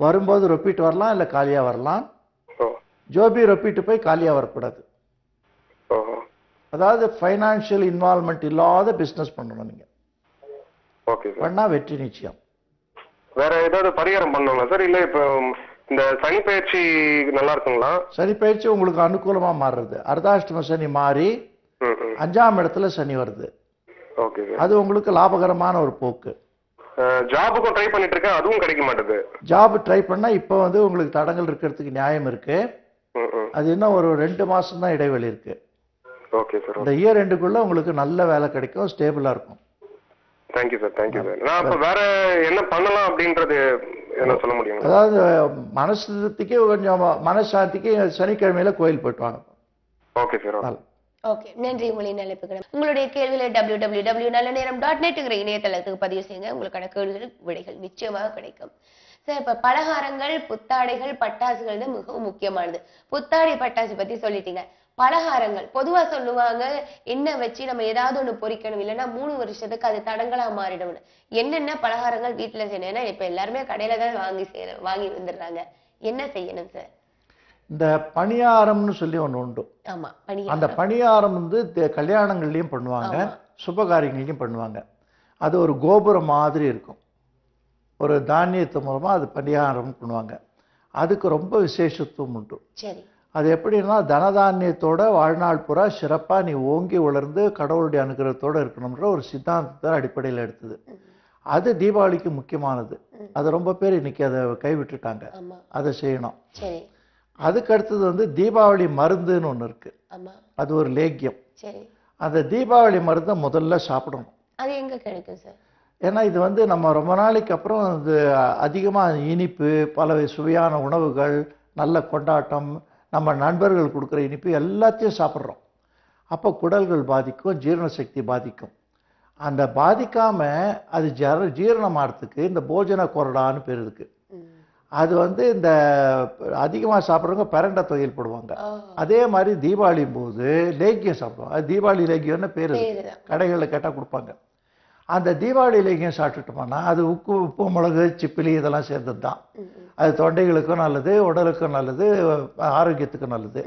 வரும்போது ரொப்பிட்டு வரலாம், இல்ல காலியா வரலாம். ஜோபி ரொப்பிட்டு போய் காலியா வரக்கூடாது. அதாவது ஃபைனான்சியல் இன்வால்மெண்ட் இல்லாத பிசினஸ் பண்ணணும். நீங்க பண்ணா வெற்றி நிச்சயம். வேற ஏதாவது பரிகாரம் பண்ணணுங்களா சார்? இல்ல இப்ப இந்த சனி பயிற்சி நல்லா இருக்குங்களா? சனி பயிற்சி உங்களுக்கு அனுகூலமா மாறுறது. அர்த்தாஷ்டம சனி மாறி 5ஆம் இடத்துல சனி வருது. அது உங்களுக்கு லாபகரமான ஒரு போக்கு. ஜாபுக்கும் ட்ரை பண்ணிட்டு இருக்கேன், அதுவும் கிடைக்க மாட்டேது. ஜாப் ட்ரை பண்ணா இப்ப வந்து உங்களுக்கு தடங்கள் இருக்கிறதுக்கு நியாயம் இருக்கு. அது இன்னும் ஒரு 2 மாசம் தான் இடைவெளி இருக்கு. இந்த இயர் எண்டுக்குள்ள உங்களுக்கு நல்ல வேலை கிடைக்கும், ஸ்டேபிளா இருக்கும். Thank you sir, thank you sir. நான் இப்ப வேற என்ன பண்ணலாம் அப்படின்றது என்ன சொல்ல முடியும்? அதாவது மனசு திருப்திக்கு கொஞ்சம் மனசாந்திக்கு சனிக்கிழமையில கோயில் போயிட்டு வாங்க. Okay sir. ஓகே, நன்றி உங்களின் அழைப்புக்கு. உங்களுடைய கேள்வியில www.நல்லநேரம்.net இணையதளத்துக்கு பதிவு செய்யுங்க. உங்களுக்கான கேள்விகள் விடைகள் நிச்சயமாக கிடைக்கும். சார், இப்ப பலகாரங்கள், புத்தாடைகள், பட்டாசுகள் தான் மிகவும் முக்கியமானது. புத்தாடை பட்டாசு பத்தி சொல்லிட்டீங்க. பலகாரங்கள் பொதுவா சொல்லுவாங்க, எண்ணெய் வச்சு நம்ம ஏதாவது ஒண்ணு பொரிக்கணும், இல்லைன்னா 3 வருஷத்துக்கு அது தடங்களா மாறிடும். என்னென்ன பலகாரங்கள் வீட்டுல செய்யணும்? ஏன்னா இப்ப எல்லாருமே கடையில தான் வாங்கி வந்துடுறாங்க. என்ன செய்யணும் சார்? இந்த பணியாரம்னு சொல்லி ஒண்ணு உண்டு. ஆமா, அந்த பணியாரம் வந்து கல்யாணங்கள்லயும் பண்ணுவாங்க, சுபகாரியங்களையும் பண்ணுவாங்க. அது ஒரு கோபுரம் மாதிரி இருக்கும். ஒரு தானியத்து மூலமா அது பணியாரம் பண்ணுவாங்க. அதுக்கு ரொம்ப விசேஷத்துவம் உண்டு. சரி. அது எப்படின்னா, தனதானியத்தோட வாழ்நாள் பூரா சிறப்பா நீ ஓங்கி வளர்ந்து கடவுளுடைய அனுகிரகத்தோட இருக்கணும்ன்ற ஒரு சித்தாந்தத்தை அடிப்படையில் எடுத்தது. அது தீபாவளிக்கு முக்கியமானது. அது ரொம்ப பேர் இன்னைக்கு அதை கைவிட்டுட்டாங்க. அதை செய்யணும். அதுக்கு அடுத்தது வந்து தீபாவளி மருந்துன்னு ஒண்ணு இருக்கு. அது ஒரு லேக்கியம். அந்த தீபாவளி மருந்தை முதல்ல சாப்பிடணும். அது எங்க கிடைக்கும் சார்? ஏன்னா இது வந்து நம்ம ரொம்ப நாளைக்கு அப்புறம் இது அதிகமாக இனிப்பு, பல சுவையான உணவுகள், நல்ல கொண்டாட்டம், நம்ம நண்பர்கள் கொடுக்குற இனிப்பு எல்லாத்தையும் சாப்பிட்றோம். அப்போ குடல்கள் பாதிக்கும், ஜீரண சக்தி பாதிக்கும். அந்த பாதிக்காம அது ஜீரணமாகறதுக்கு இந்த போஜன கொரடான்னு பேர் இருக்கு. அது வந்து இந்த அதிகமாக சாப்பிட்றவங்க பிரண்டை தொகையில் போடுவாங்க. அதே மாதிரி தீபாவளி போது லேக்கியம் சாப்பிடுவாங்க. அது தீபாவளி லேக்கியம்னு பேர், கடைகளில் கேட்டால் கொடுப்பாங்க. அந்த தீபாவளி லேக்கியம் சாப்பிட்டுட்டோம்னா அது உப்பு மிளகு சிப்பிலி இதெல்லாம் சேர்ந்தது தான். அது தொண்டைகளுக்கும் நல்லது, உடலுக்கும் நல்லது, ஆரோக்கியத்துக்கும் நல்லது.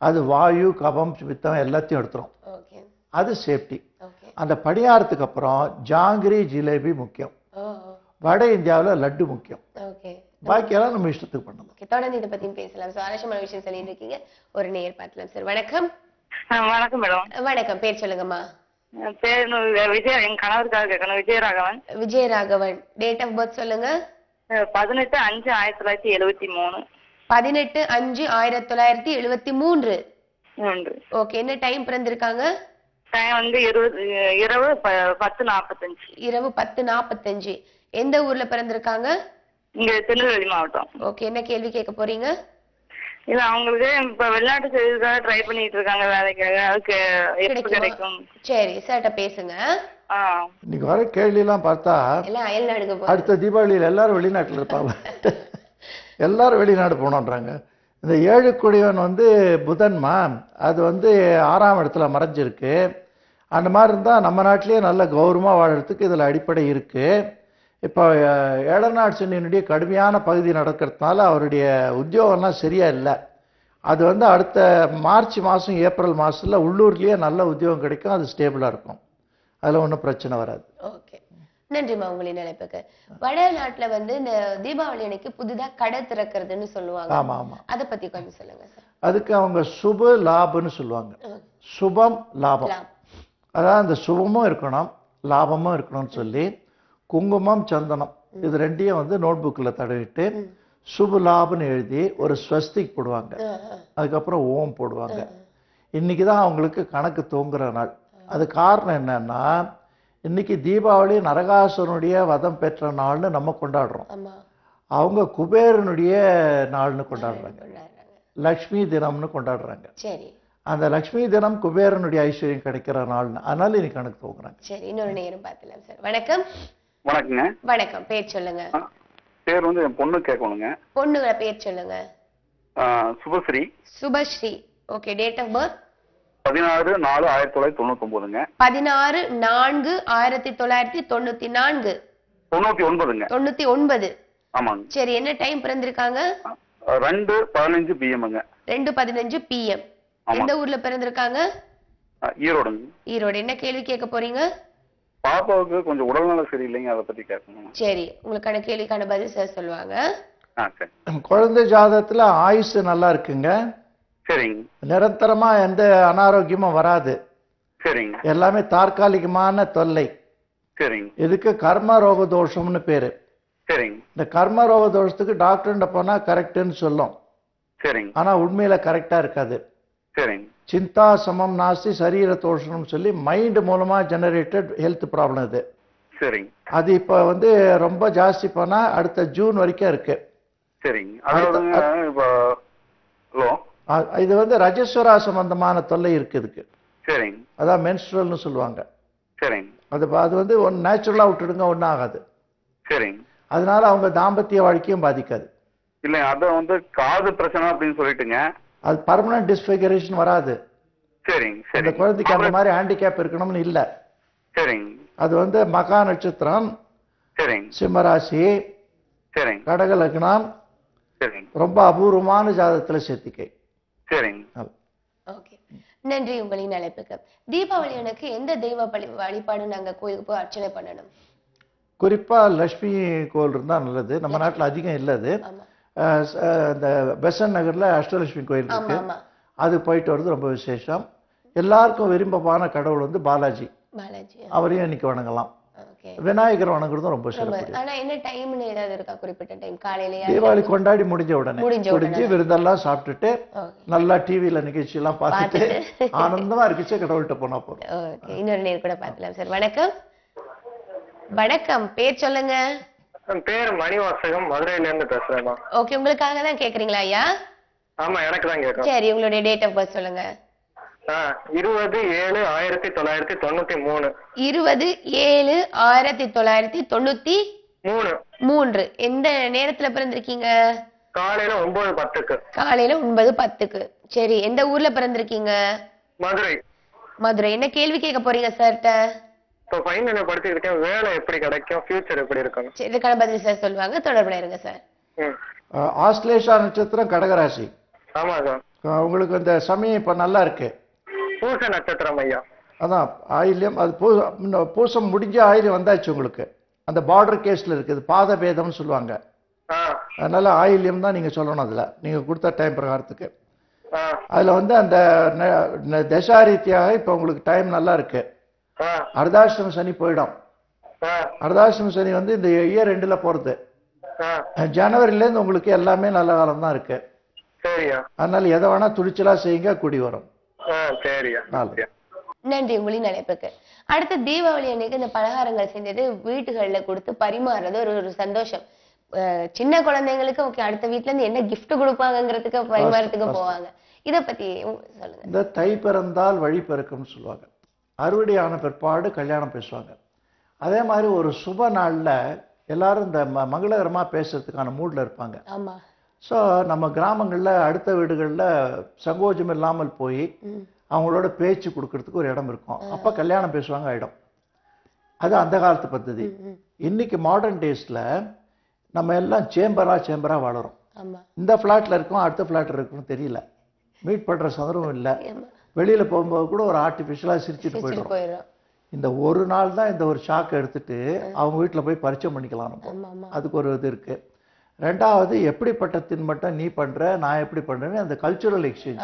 அது வாயு, கபம், பித்தம் எல்லாத்தையும் எடுத்துரும். அது சேஃப்டி. அந்த பணியாரத்துக்கு அப்புறம் ஜாங்கிரி, ஜிலேபி முக்கியம். வட இந்தியாவில் லட்டு முக்கியம். பாக்கியெல்லாம் நம்ம இஷ்டத்துக்கு பண்ணணும். தொடர்ந்து இதை பத்தி பேசலாம். சுவாரஸ்யமான விஷயம் சொல்லிட்டு இருக்கீங்க. ஒரு நேர் பார்க்கலாம் சார். வணக்கம். வணக்கம் மேடம். வணக்கம். பேர் சொல்லுங்கம்மா. பேர் விஜய், என் கணவருக்காக கேட்கணும். Vijayaraghavan. Vijayaraghavan. Date of birth சொல்லுங்க. 18/5/1973. 18/5/1973. ஓகே. என்ன டைம் பிறந்திருக்காங்க? டைம் வந்து இரவு 10:45. இரவு 10:45. எந்த ஊர்ல பிறந்திருக்காங்க? இங்க திருநெல்வேலி மாவட்டம். ஓகே. என்ன கேள்வி கேட்க போறீங்க? இல்ல, அவங்களுக்கு இப்ப வெளிநாட்டு செய்திக்காக ட்ரை பண்ணிட்டு இருக்காங்க வேலைக்காக. அதுக்கு எப்படி கிடைக்கும்? சரி, சார்ட்ட பேசுங்க. இன்னைக்கு வர கேள்வி எல்லாம் பார்த்தா எல்லாம் அயல் நாடுக்கு அடுத்த தீபாவளியில் எல்லாரும் வெளிநாட்டில் இருப்பாங்க. எல்லாரும் வெளிநாடு போனோன்றாங்க. இந்த 7 குடியவன் வந்து புதன்மா, அது வந்து 6ஆம் இடத்துல மறைஞ்சிருக்கு. அந்த மாதிரி இருந்தால் நம்ம நாட்டிலேயே நல்ல கௌரவமாக வாழறதுக்கு இதில் அடிப்படை இருக்கு. இப்போ ஏழநாடு சனியினுடைய கடுமையான பகுதி நடக்கிறதுனால அவருடைய உத்தியோகம்லாம் சரியா இல்லை. அது வந்து அடுத்த மார்ச் மாதம், ஏப்ரல் மாதத்தில் உள்ளூர்லேயே நல்ல உத்தியோகம் கிடைக்கும். அது ஸ்டேபிளாக இருக்கும். அதில் ஒன்றும் பிரச்சனை வராது. ஓகே, நன்றிமா உங்களின் நினைப்புக்கு. வட நாட்டுல வந்து இந்த தீபாவளி அன்னைக்கு புதிதா கடை திறக்கிறதுன்னு சொல்லுவாங்க. ஆமா ஆமா, அதை பத்தி கொஞ்சம் சொல்லுங்க சார். அதுக்கு அவங்க சுப லாபம்னு சொல்லுவாங்க. சுபம் லாபம், அதாவது அந்த சுபமும் இருக்கணும் லாபமும் இருக்கணும்னு சொல்லி குங்குமம் சந்தனம் இது ரெண்டையும் வந்து நோட் புக்கில் தடவிட்டு சுப லாபம்னு எழுதி ஒரு ஸ்வஸ்திக் போடுவாங்க. அதுக்கப்புறம் ஓம் போடுவாங்க. இன்னைக்கு தான் அவங்களுக்கு கணக்கு தூங்குற நாள். அது காரணம் என்னன்னா, இன்னைக்கு தீபாவளி நரகாசுரனுடைய வதம் பெற்ற நாள்னு நம்ம கொண்டாடுறோம். அவங்க குபேரனுடைய நாள்னு கொண்டாடுறாங்க. லக்ஷ்மி தினம்னு கொண்டாடுறாங்க. அந்த லக்ஷ்மி தினம் குபேரனுடைய ஐஸ்வர்யம் கிடைக்கிற நாள்னு, அதனால இன்னைக்கு கணக்கு தூங்குறாங்க. சரி, இன்னொரு நேரம் பார்த்துலாம் சார். வணக்கம். வணக்கங்க. வணக்கம், பேர் சொல்லுங்க. பேர் வந்து என் பொண்ணு கேட்கணுங்க. பொண்ணுங்க பேர் சொல்லுங்க. Subashree. Subashree. Okay, date of birth 16/4/1999ங்க. 16/4/1999. 99ங்க. 99. ஆமாங்க. சரி, என்ன டைம் பிறந்திருக்காங்க? 2:15 PM-ங்க. 2:15 PM. எந்த ஊர்ல பிறந்திருக்காங்க? ஈரோடுங்க. ஈரோடு. என்ன கேள்வி கேட்க போறீங்க? பாப்பாவுக்கு கொஞ்சம் உடல்நலம் சரியில்லைங்க, அதை பத்தி கேட்கணும். சரி, உங்களுக்கான கேள்விக்கான பதில் சார் சொல்லுவாங்க. குழந்தை ஜாதகத்துல ஆயுசு நல்லா இருக்குங்க. சரிங்க. நிரந்தரமா எந்த அனாரோக்கியமும் வராது. சரிங்க. எல்லாமே தற்காலிகமான தொல்லை. சரிங்க. இதுக்கு கர்ம ரோக தோஷம்னு பேரு. சரிங்க. இந்த கர்ம ரோக தோஷத்துக்கு டாக்டர்கிட்ட போனா கரெக்ட்னு சொல்லும். சரிங்க. ஆனா உண்மையில கரெக்டா இருக்காது. சரிங்க. சிந்தா சமம் நாஸ்தி சரீர தோஷம்னு சொல்லி மைண்ட் மூலமா ஜெனரேட்டட் ஹெல்த் ப்ராப்ளம் இது. சரிங்க. அது இப்போ வந்து ரொம்ப ஜாஸ்தி போனா அடுத்த ஜூன் வரைக்கும் இருக்கு. சரிங்க. அதாவது இப்போ ஹலோ, இது வந்து ரஜஸ்வரா சம்பந்தமான தொல்லை இருக்கு இதுக்கு. சரிங்க. அதான் மென்ஸ்ட்ரல்னு சொல்லுவாங்க. சரிங்க. அது வந்து ஒன்று நேச்சுரலாக விட்டுடுங்க, ஒன்றும் ஆகாது. சரிங்க. அதனால அவங்க தாம்பத்திய வாழ்க்கையும் பாதிக்காது. இல்லை, அதை வந்து காது பிரச்சனை அப்படின்னு சொல்லிட்டுங்க. அது பர்மனன்ட் டிஸ்ஃபிகரேஷன் வராது. சரிங்க. இந்த சரி, குழந்தைக்கு அந்த மாதிரி ஹேண்டிகேப் இருக்கணும்னு இல்லை. சரிங்க. அது வந்து மகா நட்சத்திரம், சரிங்க. சிம்மராசி, சரிங்க. கடக லக்னம், சரிங்க. ரொம்ப அபூர்வமான ஜாதகத்துல சேர்த்திக்கை. சரிங்க. ஓகே, நன்றி உங்களின் அழைப்புக்கு. தீபாவளி அன்னைக்கு எந்த தெய்வ வழிபாடு நாங்க கோயிலுக்கு போய் அர்ச்சனை பண்ணணும்? குறிப்பா லட்சுமி கோயில் இருந்தா நல்லது. நம்ம நாட்டுல அதிகம் இல்லை அது. இந்த பெசன் நகர்ல அஷ்டலட்சுமி கோயில் இருக்கு, அது போயிட்டு வருது ரொம்ப விசேஷம். எல்லாருக்கும் விரும்பமான கடவுள் வந்து பாலாஜி, அவரையும் இன்னைக்கு வணங்கலாம். விநாயகர் வணங்குறதும் ரொம்ப சிறப்பு. ஆனா என்ன டைம்னு ஏதாவது இருக்கா? குறிப்பிட்ட டைம் காலையிலேயே? தீபாவளி கொண்டாடி முடிஞ்ச உடனே முடிஞ்சு விருந்தெல்லாம் சாப்பிட்டுட்டு நல்லா டிவியில நிகழ்ச்சி எல்லாம் பார்த்துட்டு ஆனந்தமா இருக்குச்சு, கடவுள்கிட்ட போனா போதும். ஓகே, இன்னொரு நேர் கூட பார்க்கலாம் சார். வணக்கம். வணக்கம், பேர் சொல்லுங்க. பேர் மணிவாசகம், மதுரையில இருந்து பேசுறேன். ஓகே, உங்களுக்காக தான் கேக்குறீங்களா ஐயா? ஆமா, எனக்கு தான் கேட்கணும். சரி, உங்களுடைய டேட் ஆஃப் பர்த் சொல்லுங்க. 20/7/1993. 20/7/1993. எந்த நேரத்துல பிறந்திருக்கீங்க? காலையில 9:10. காலையில 9:10. சரி, எந்த ஊர்ல பிறந்திருக்கீங்க? மதுரை. மதுரை. என்ன கேள்வி கேட்க போறீங்க சார்ட்ட? இப்போ ஃபைனல் படிச்சிட்டு இருக்கேன், வேலை எப்படி கிடைக்கும், ஃபியூச்சர் எப்படி இருக்கும்? சரி, இதுக்கான பதில் சார் சொல்லுவாங்க, தொடர்புல இருங்க சார். ஆஸ்லேஷா நட்சத்திரம் கடகராசி. ஆமா சார். உங்களுக்கு இந்த சமயம் இப்ப நல்லா இருக்கு. பூச நட்சத்திரம் ஐயா. அதான் ஆயில்யம், அது பூசம் முடிஞ்ச ஆயில்யம் வந்தாச்சு உங்களுக்கு. அந்த பார்டர் கேஸ்ல இருக்குது, பாத பேதம்னு சொல்லுவாங்க. அதனால ஆயில்யம் தான் நீங்க சொல்லணும். அதுல நீங்க கொடுத்த டைம் பிரகாரத்துக்கு அதுல வந்து அந்த தசாரீத்தியாக இப்ப உங்களுக்கு டைம் நல்லா இருக்கு. அர்தாஷ்டம சனி போயிடும். அர்தாஷ்டம சனி வந்து இந்த இயர் ரெண்டுல போறது. ஜனவரில இருந்து உங்களுக்கு எல்லாமே நல்ல காலம் தான் இருக்கு. அதனால எதை வேணா துணிச்சலா செய்யுங்க, கூடி வரும். நன்றி உங்களின் அழைப்புக்கு. அடுத்த தீபாவளி அன்னைக்கு இந்த பலகாரங்கள் செஞ்சது வீட்டுகள்ல கொடுத்து பரிமாறுறது ஒரு சந்தோஷம். சின்ன குழந்தைங்களுக்கு ஓகே, அடுத்த வீட்டுல இருந்து என்ன கிஃப்ட் கொடுப்பாங்கிறதுக்கு பரிமாறத்துக்கு போவாங்க. இத பத்தி சொல்லுங்க. இந்த தை பிறந்தால் வழி பிறக்கும்னு சொல்லுவாங்க. அறுவடையான பிற்பாடு கல்யாணம் பேசுவாங்க. அதே மாதிரி ஒரு சுப நாள்ல எல்லாரும் இந்த மங்களகரமா பேசுறதுக்கான மூட்ல இருப்பாங்க. ஸோ நம்ம கிராமங்கள்ல அடுத்த வீடுகள்ல சங்கோஜம் இல்லாமல் போய் அவங்களோட பேச்சு கொடுக்கறதுக்கு ஒரு இடம் இருக்கும். அப்ப கல்யாணம் பேசுவாங்க இடம். அது அந்த காலத்து பద్ధதி. இன்னைக்கு மாடர்ன் டேஸ்ல நம்ம எல்லாம் சேம்பரா வளரும். இந்த பிளாட்ல இருக்கோம், அடுத்த பிளாட்ல இருக்குன்னு தெரியல, மீட் பண்ற சந்தர்ப்பம் இல்லை. வெளியில போகும்போது கூட ஒரு ஆர்டிபிஷியலா சிரிச்சுட்டு போயிடும். இந்த ஒரு நாள் தான் இந்த ஒரு ஷாக் எடுத்துட்டு அவங்க வீட்டுல போய் பரிச்சயம் பண்ணிக்கலாம். அதுக்கு ஒரு இது இருக்கு. ரெண்டாவது, எப்படிப்பட்ட தின்பட்டம் நீ பண்ற, நான் எப்படி பண்றேன்னு அந்த கல்ச்சுரல் எக்ஸ்சேஞ்ச்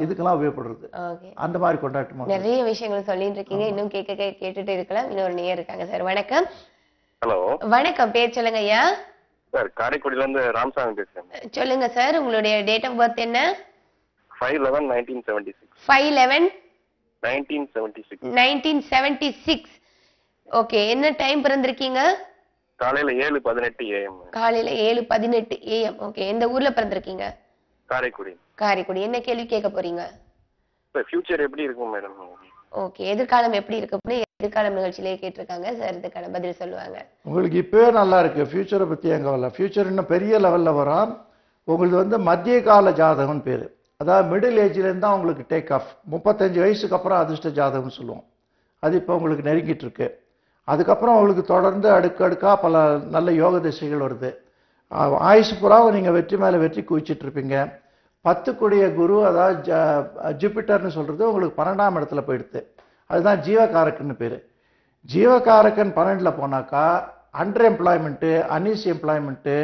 இதுக்கெல்லாம் உபயோகப்படுறது. அந்த மாதிரி கொண்டாட்டமா நிறைய விஷயங்கள் சொல்லிட்டு இருக்கீங்க. இன்னும் கேட்டுட்டு இருக்கலாம். இன்னொரு நேயர் இருக்காங்க சார். வணக்கம். ஹலோ. வணக்கம், பேர் சொல்லுங்க ஐயா. சார், காரைக்குடியில இருந்து ராமசாமி பேசுறேன். சொல்லுங்க சார், உங்களுடைய டேட் ஆஃப் பர்த் என்ன? 5/11/1976. 5/11/1976. ஓகே, என்ன டைம் பிறந்திருக்கீங்க? காலையில 7:18 AM. காலையில 7:18 AM. ஓகே, எந்த ஊர்ல பிறந்திருக்கீங்க? காரைக்குடி. காரைக்குடி. என்ன கேள்வி கேட்க போறீங்க? ஃபியூச்சர் எப்படி இருக்கும் மேடம்? ஓகே, எதிர்காலம் எப்படி இருக்குன்னு எதிர்காலம் நிகழ்ச்சியிலேயே கேட்டிருக்காங்க சார். இதுக்கான பதில் சொல்லுவாங்க. உங்களுக்கு இப்பவே நல்லா இருக்கு, ஃபியூச்சரை பத்தி எங்க வரல. ஃபியூச்சர் இன்னும் பெரிய லெவல்ல வரும். உங்களுக்கு வந்து மத்திய கால ஜாதகம்னு பேரு. அதாவது மிடில் ஏஜ்ல இருந்தா உங்களுக்கு டேக் ஆஃப். 35 வயசுக்கு அப்புறம் அதிர்ஷ்ட ஜாதகம்னு சொல்லுவோம். அது இப்போ உங்களுக்கு நெருங்கிட்டு இருக்கு. அதுக்கப்புறம் உங்களுக்கு தொடர்ந்து அடுக்கடுக்கா பல நல்ல யோக திசைகள் வருது. ஆயுசு புறாவை நீங்க வெற்றி மேல வெற்றி குவிச்சிட்டு இருப்பீங்க. 10 கூடிய குரு, அதாவது ஜூபிட்டர்னு சொல்றது உங்களுக்கு 12ஆம் இடத்துல போயிடுது. அதுதான் ஜீவகாரக்கன்னு பேரு. ஜீவகாரக்கன் 12ல போனாக்கா அண்டர் எம்ப்ளாய்மெண்ட்டு, அன்இஸ் employment,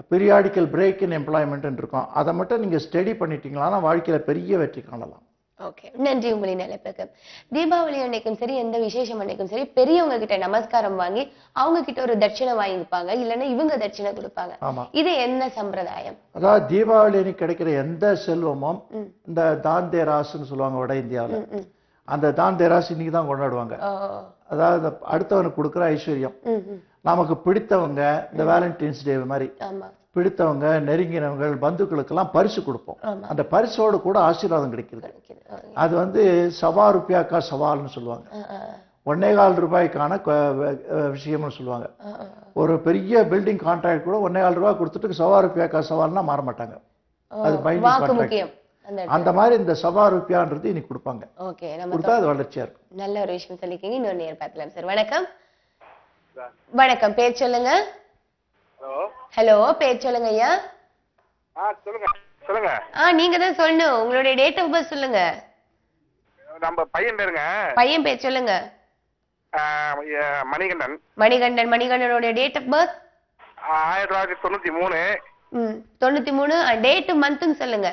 periodical break in employment இருக்கும். அதை மட்டும் நீங்க ஸ்டடி பண்ணிட்டீங்களா வாழ்க்கையில பெரிய வெற்றி காணலாம். ஓகே, நன்றி உங்களின் அழைப்புக்கு. தீபாவளி அன்னைக்கும் சரி, எந்த விசேஷம் அன்னைக்கும் சரி, பெரியவங்க கிட்ட நமஸ்காரம் வாங்கி அவங்க கிட்ட ஒரு தட்சிணை வாங்கிப்பாங்க, இல்லைன்னா இவங்க தட்சிணை கொடுப்பாங்க. இது என்ன சம்பிரதாயம்? அதாவது தீபாவளி அன்னைக்கு கிடைக்கிற எந்த செல்வமும் இந்த தாந்தேராசுன்னு சொல்லுவாங்க வட இந்தியாவில். அந்த தாந்தேராஸ் இன்னைக்கு தான் கொண்டாடுவாங்க. அதாவது அடுத்தவனுக்கு கொடுக்குற ஐஸ்வர்யம். நமக்கு பிடித்தவங்க இந்த வேலண்டைன்ஸ் டே மாதிரி பிடித்தவங்க நெருங்கினவங்க பந்துக்களுக்கெல்லாம் பரிசு கொடுப்போம். அந்த பரிசோடு கூட ஆசீர்வாதம் கிடைக்கிறது. அது வந்து சவா ருப்பியாக்கா சவால்னு சொல்லுவாங்க. 1.25 ரூபாய்க்கான விஷயம்னு சொல்லுவாங்க. ஒரு பெரிய பில்டிங் கான்ட்ராக்ட் கூட 1.25 ரூபாய் கொடுத்துட்டு சவா ருப்பியாக்கா சவால்னா மாற மாட்டாங்க. அது பைண்டிங் கான்ட்ராக்ட். அந்த மாதிரி இந்த சவா ருப்பியான்றது இன்னைக்கு கொடுப்பாங்க. ஓகே, நம்ம கொடுத்தா அது வளர்ச்சியா இருக்கும். நல்ல ஒரு விஷயம் சொல்லிருக்கீங்க. இன்னொரு நேர் பார்க்கலாம் சார். வணக்கம். வணக்கம், பேர் சொல்லுங்க. ஹலோ, பேர் சொல்லுங்க ஐயா. சொல்லுங்க சொல்லுங்க. நீங்க தான் சொல்லணும். உங்களுடைய டேட் ஆஃப் பர்த் சொல்லுங்க. நம்ம பையன் பேருங்க. பையன் பேர் சொல்லுங்க. மணிகண்டன். மணிகண்டன். மணிகண்டனுடைய டேட் ஆஃப் பர்த் 1993. 93. டேட் மந்த்னு சொல்லுங்க.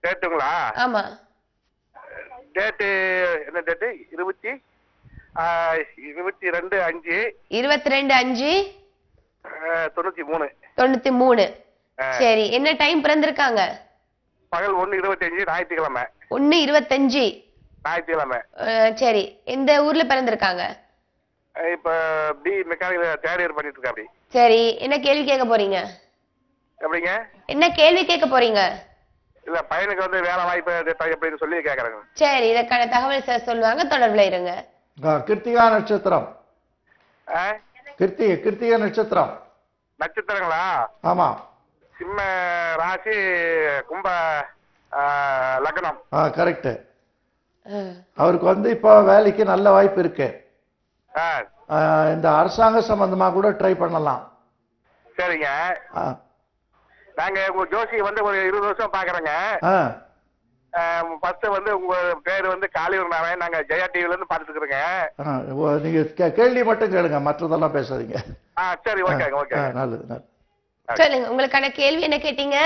டேட்டுங்களா? ஆமா. டேட் என்ன டேட்? 22/5. 93. சரி, என்ன டைம் பிறந்திருக்காங்க? பகல் 1:25 ஞாயிற்றுக்கிழமை. 1:25 ஞாயிற்றுக்கிழமை. சரி, எந்த ஊர்ல பிறந்திருக்காங்க? இப்ப பி மெக்கானிக்கல் தேர்ட் இயர் பண்ணிட்டு இருக்காரு. சரி, என்ன கேள்வி கேட்க போறீங்க? எப்படிங்க? என்ன கேள்வி கேட்க போறீங்க? இல்ல, பையனுக்கு வந்து வேலை வாய்ப்பு எப்படின்னு சொல்லி கேக்குறாங்க. சரி, இதற்கான தகவல் சார் சொல்லுவாங்க, தொடர்புல இருங்க. கிருத்திகா நட்சத்திரம். கிருத்திகை நட்சத்திரம். நட்சத்திரங்களா? ஆமா. சிம்ம ராசி, கும்ப லக்னம். கரெக்ட். அவருக்கு வந்து இப்போ வேலைக்கு நல்ல வாய்ப்பு இருக்கு. இந்த அரசாங்க சம்பந்தமா கூட ட்ரை பண்ணலாம். சரிங்க. நாங்க உங்க ஜோசி வந்து ஒரு 20 வருஷம் பாக்குறேங்க. ஃபர்ஸ்ட் வந்து உங்க பேர் வந்து காளியூர் நாராயணன். நாங்க ஜெயா டிவில இருந்து பாத்துட்டு இருக்கோங்க. நீங்க கேள்வி மட்டும் கேளுங்க, மற்றதெல்லாம் பேசாதீங்க. சரி, ஓகே ஓகே. நல்லது நல்லது. சொல்லுங்க, உங்களுக்கான கேள்வி என்ன கேட்டீங்க?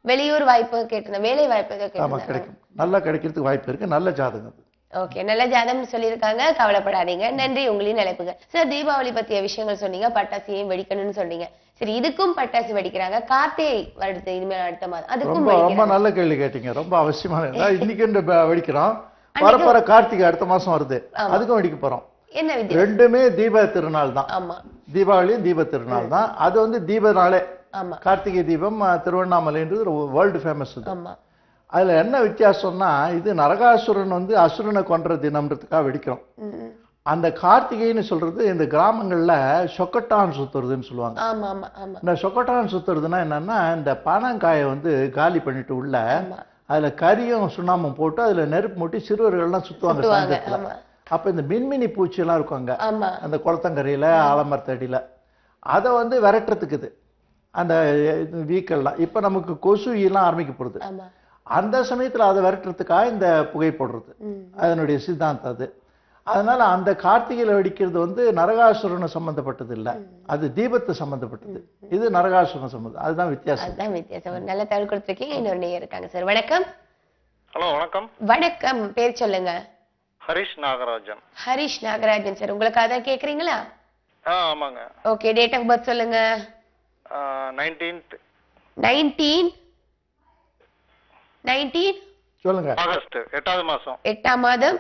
வெளியூர் வாய்ப்பு கேட்டீங்க, வேலை வாய்ப்பு கேட்டீங்க. ஆமா, கிடைக்கும். நல்லா கிடைக்கிறதுக்கு வாய்ப்பு இருக்கு. நல்ல ஜாதகம். ஓகே, நல்ல ஜாதகம் சொல்லியிருக்காங்க, கவலைப்படாதீங்க. நன்றி. உங்களின் அழைப்புங்க சார். தீபாவளி பத்திய விஷயங்கள் சொன்னீங்க, பட்டாசையும் வெடிக்கணும்னு சொன்னீங்க. சரி, இதுக்கும் பட்டாசு வெடிக்கிறாங்க. கார்த்திகை வருது, இனிமேல் அடுத்த மாதம். அதுக்கும் ரொம்ப நல்ல கேள்வி கேட்டீங்க. ரொம்ப அவசியமான. இன்னைக்கு வெடிக்கிறோம். வரப்போற கார்த்திகை அடுத்த மாசம் வருது, அதுக்கும் வெடிக்க போறோம். என்ன வித்தியாசம்? ரெண்டுமே தீப திருநாள் தான். ஆமா, தீபாவளியும் தீப திருநாள் தான். அது வந்து தீப நாளே. Karthigai Deepam திருவண்ணாமலைன்றது world famous. அதுல என்ன வித்தியாசம்னா, இது நரகாசுரன் வந்து அசுரனை கொன்ற தினம்ன்றதுக்காக வெடிக்கிறோம். அந்த கார்த்திகைன்னு சொல்றது இந்த கிராமங்கள்ல சொக்கட்டான் சுத்துறதுன்னு சொல்லுவாங்க. இந்த சொக்கட்டான் சுத்துறதுன்னா என்னன்னா, இந்த பனங்காயை வந்து காலி பண்ணிட்டு உள்ள அதுல கரியும் சுண்ணாமும் போட்டு அதுல நெருப்பு மூட்டி சிறுவர்கள்லாம் சுத்துவாங்க சாயந்தரத்துல. அப்ப இந்த மின்மினி பூச்சி எல்லாம் இருக்குங்க அந்த குளத்தங்கரையில ஆலமரத்தடியில, அதை வந்து விரட்டுறதுக்கு இது அந்த வீக்கெல்லாம். இப்ப நமக்கு கொசு எல்லாம் ஆரம்பிக்கப்படுது. அந்த சமயத்துல அதை விரட்டுறதுக்காக இந்த புகை போடுறது அதனுடைய சித்தாந்தம் அது. அதனால அந்த கார்த்திகையில வெடிக்கிறது வந்து நரகாசுரனை சம்பந்தப்பட்டது இல்ல, அது தீபத்தை சம்பந்தப்பட்டது. இது நரகாசுரன் சம்பந்தம். அதுதான் வித்தியாசம். அதுதான் வித்தியாசம். நல்ல தகவல் கொடுத்துருக்கீங்க. இன்னொரு நேயர் இருக்காங்க சார். வணக்கம். ஹலோ, வணக்கம். வணக்கம், பேர் சொல்லுங்க. ஹரிஷ் நாகராஜன். ஹரிஷ் நாகராஜன் சார், உங்களுக்கு அதான் கேக்குறீங்களா? ஆமாங்க. ஓகே, டேட் ஆஃப் பர்த் சொல்லுங்க. 19 சொல்லுங்க. ஆகஸ்ட் 8வது மாசம். 8ஆம் மாதம்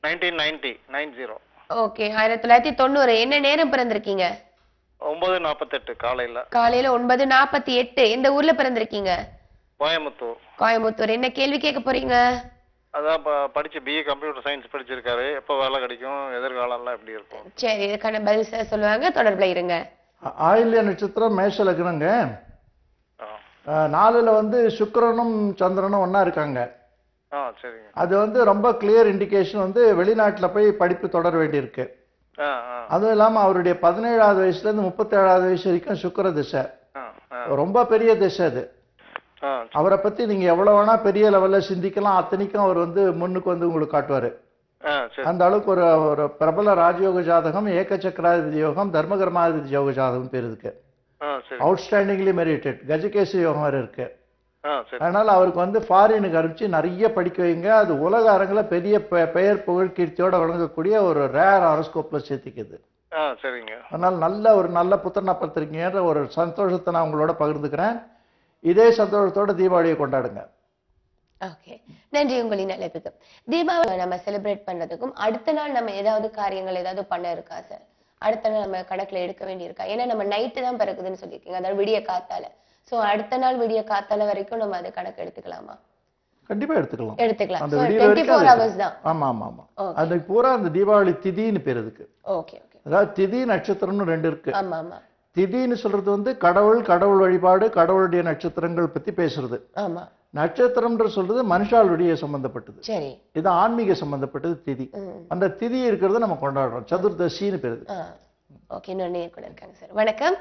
1990. ஓகே, 1990. என்ன நேரம் பிறந்திருக்கீங்க? 9:48 காலையில. காலையில 9:48. எந்த ஊர்ல பிறந்திருக்கீங்க? கோயம்புத்தூர். கோயம்புத்தூர். என்ன கேள்வி கேட்க போறீங்க? அதான் படிச்சு BA கம்ப்யூட்டர் சயின்ஸ் படிச்சிருக்காரு. எப்போ வேலை கிடைக்கும், எதிர்காலம்லாம் எப்படி இருக்கும்? சரி, இதுக்கான பதில் சார் சொல்லுவாங்க, தொடர்புல இருங்க. ஆயில்ய நட்சத்திரம், மேஷ லக்னங்க. 4ல வந்து சுக்கிரனும் சந்திரனும் ஒன்னா இருக்காங்க. அது வந்து ரொம்ப கிளியர் இண்டிகேஷன் வந்து வெளிநாட்டுல போய் படிப்பு தொடர வேண்டியிருக்கு. அதுவும் இல்லாம அவருடைய 17வது வயசுல இருந்து 37வது வயசு வரைக்கும் சுக்கிர திசை. ரொம்ப பெரிய திசை அது. அவரை பத்தி நீங்க எவ்வளவு வேணா பெரிய லெவல்ல சிந்திக்கலாம், அத்தனைக்கும் அவர் வந்து முன்னுக்கு வந்து உங்களுக்கு காட்டுவாரு. அந்த அளவுக்கு ஒரு பிரபல ராஜயோக ஜாதகம், ஏக சக்கராதிபதி யோகம், தர்மகர்மாதிபதி யோக ஜாதகம் பேர் இருக்கு. அவுட்ஸ்டாண்டிங்லி மெரிட்டட் கஜகேசி யோகம் வேற இருக்கு. அதனால அவருக்கு வந்து ஃபாரினுக்கு அனுப்பிச்சு நிறைய படிக்க வைங்க. அது உலக அரங்குல பெரிய பெயர் புகழ் கீர்த்தியோட வழங்கக்கூடிய ஒரு ரேர் ஹாரோஸ்கோப்ல சேர்த்திக்குது. அதனால நல்ல புத்திரனா பார்த்திருக்கீங்கன்ற ஒரு சந்தோஷத்தை நான் உங்களோட பகிர்ந்துக்கிறேன். இதே சந்தோஷத்தோட தீபாவளியை கொண்டாடுங்க. ஓகே, நன்றி உங்களின் அழைப்புக்கு. தீபாவளி நம்ம செலிப்ரேட் பண்றதுக்கும் அடுத்த நாள் நம்ம ஏதாவது காரியங்கள் ஏதாவது பண்ண இருக்கா சார்? அடுத்த நாள் நம்ம கணக்குல எடுக்க வேண்டியிருக்கா? ஏன்னா நம்ம நைட்டு தான் பிறக்குதுன்னு சொல்லியிருக்கீங்க, அதாவது விடிய காத்தால. சோ அடுத்த நாள் விடிய காத்தால வரைக்கும் நம்ம அதை கணக்கு எடுத்துக்கலாமா? கண்டிப்பா எடுத்துக்கலாம். அந்த 24 hours தான். ஆமா ஆமா ஆமா. அது பூரா அந்த தீபாவளி திதின்னு பேர் இருக்கு. Okay okay. அதாவது திதி நட்சத்திரம்னு ரெண்டு இருக்கு. ஆமா ஆமா. திதின்னு சொல்றது வந்து கடவுள் வழிபாடு, கடவுளுடைய நட்சத்திரங்கள் பத்தி பேசுறது. ஆமா. நட்சத்திரம்ன்ற சொல்றது மனுஷாளுடைய சம்பந்தப்பட்டது. சரி. இது ஆன்மீக சம்பந்தப்பட்டது திதி. அந்த திதி இருக்கிறத நம்ம கொண்டாடுறோம். சதுர்தசின்னு பேரு. ஓகே, இன்னொன்னு கூட இருக்காங்க சார். வணக்கம்.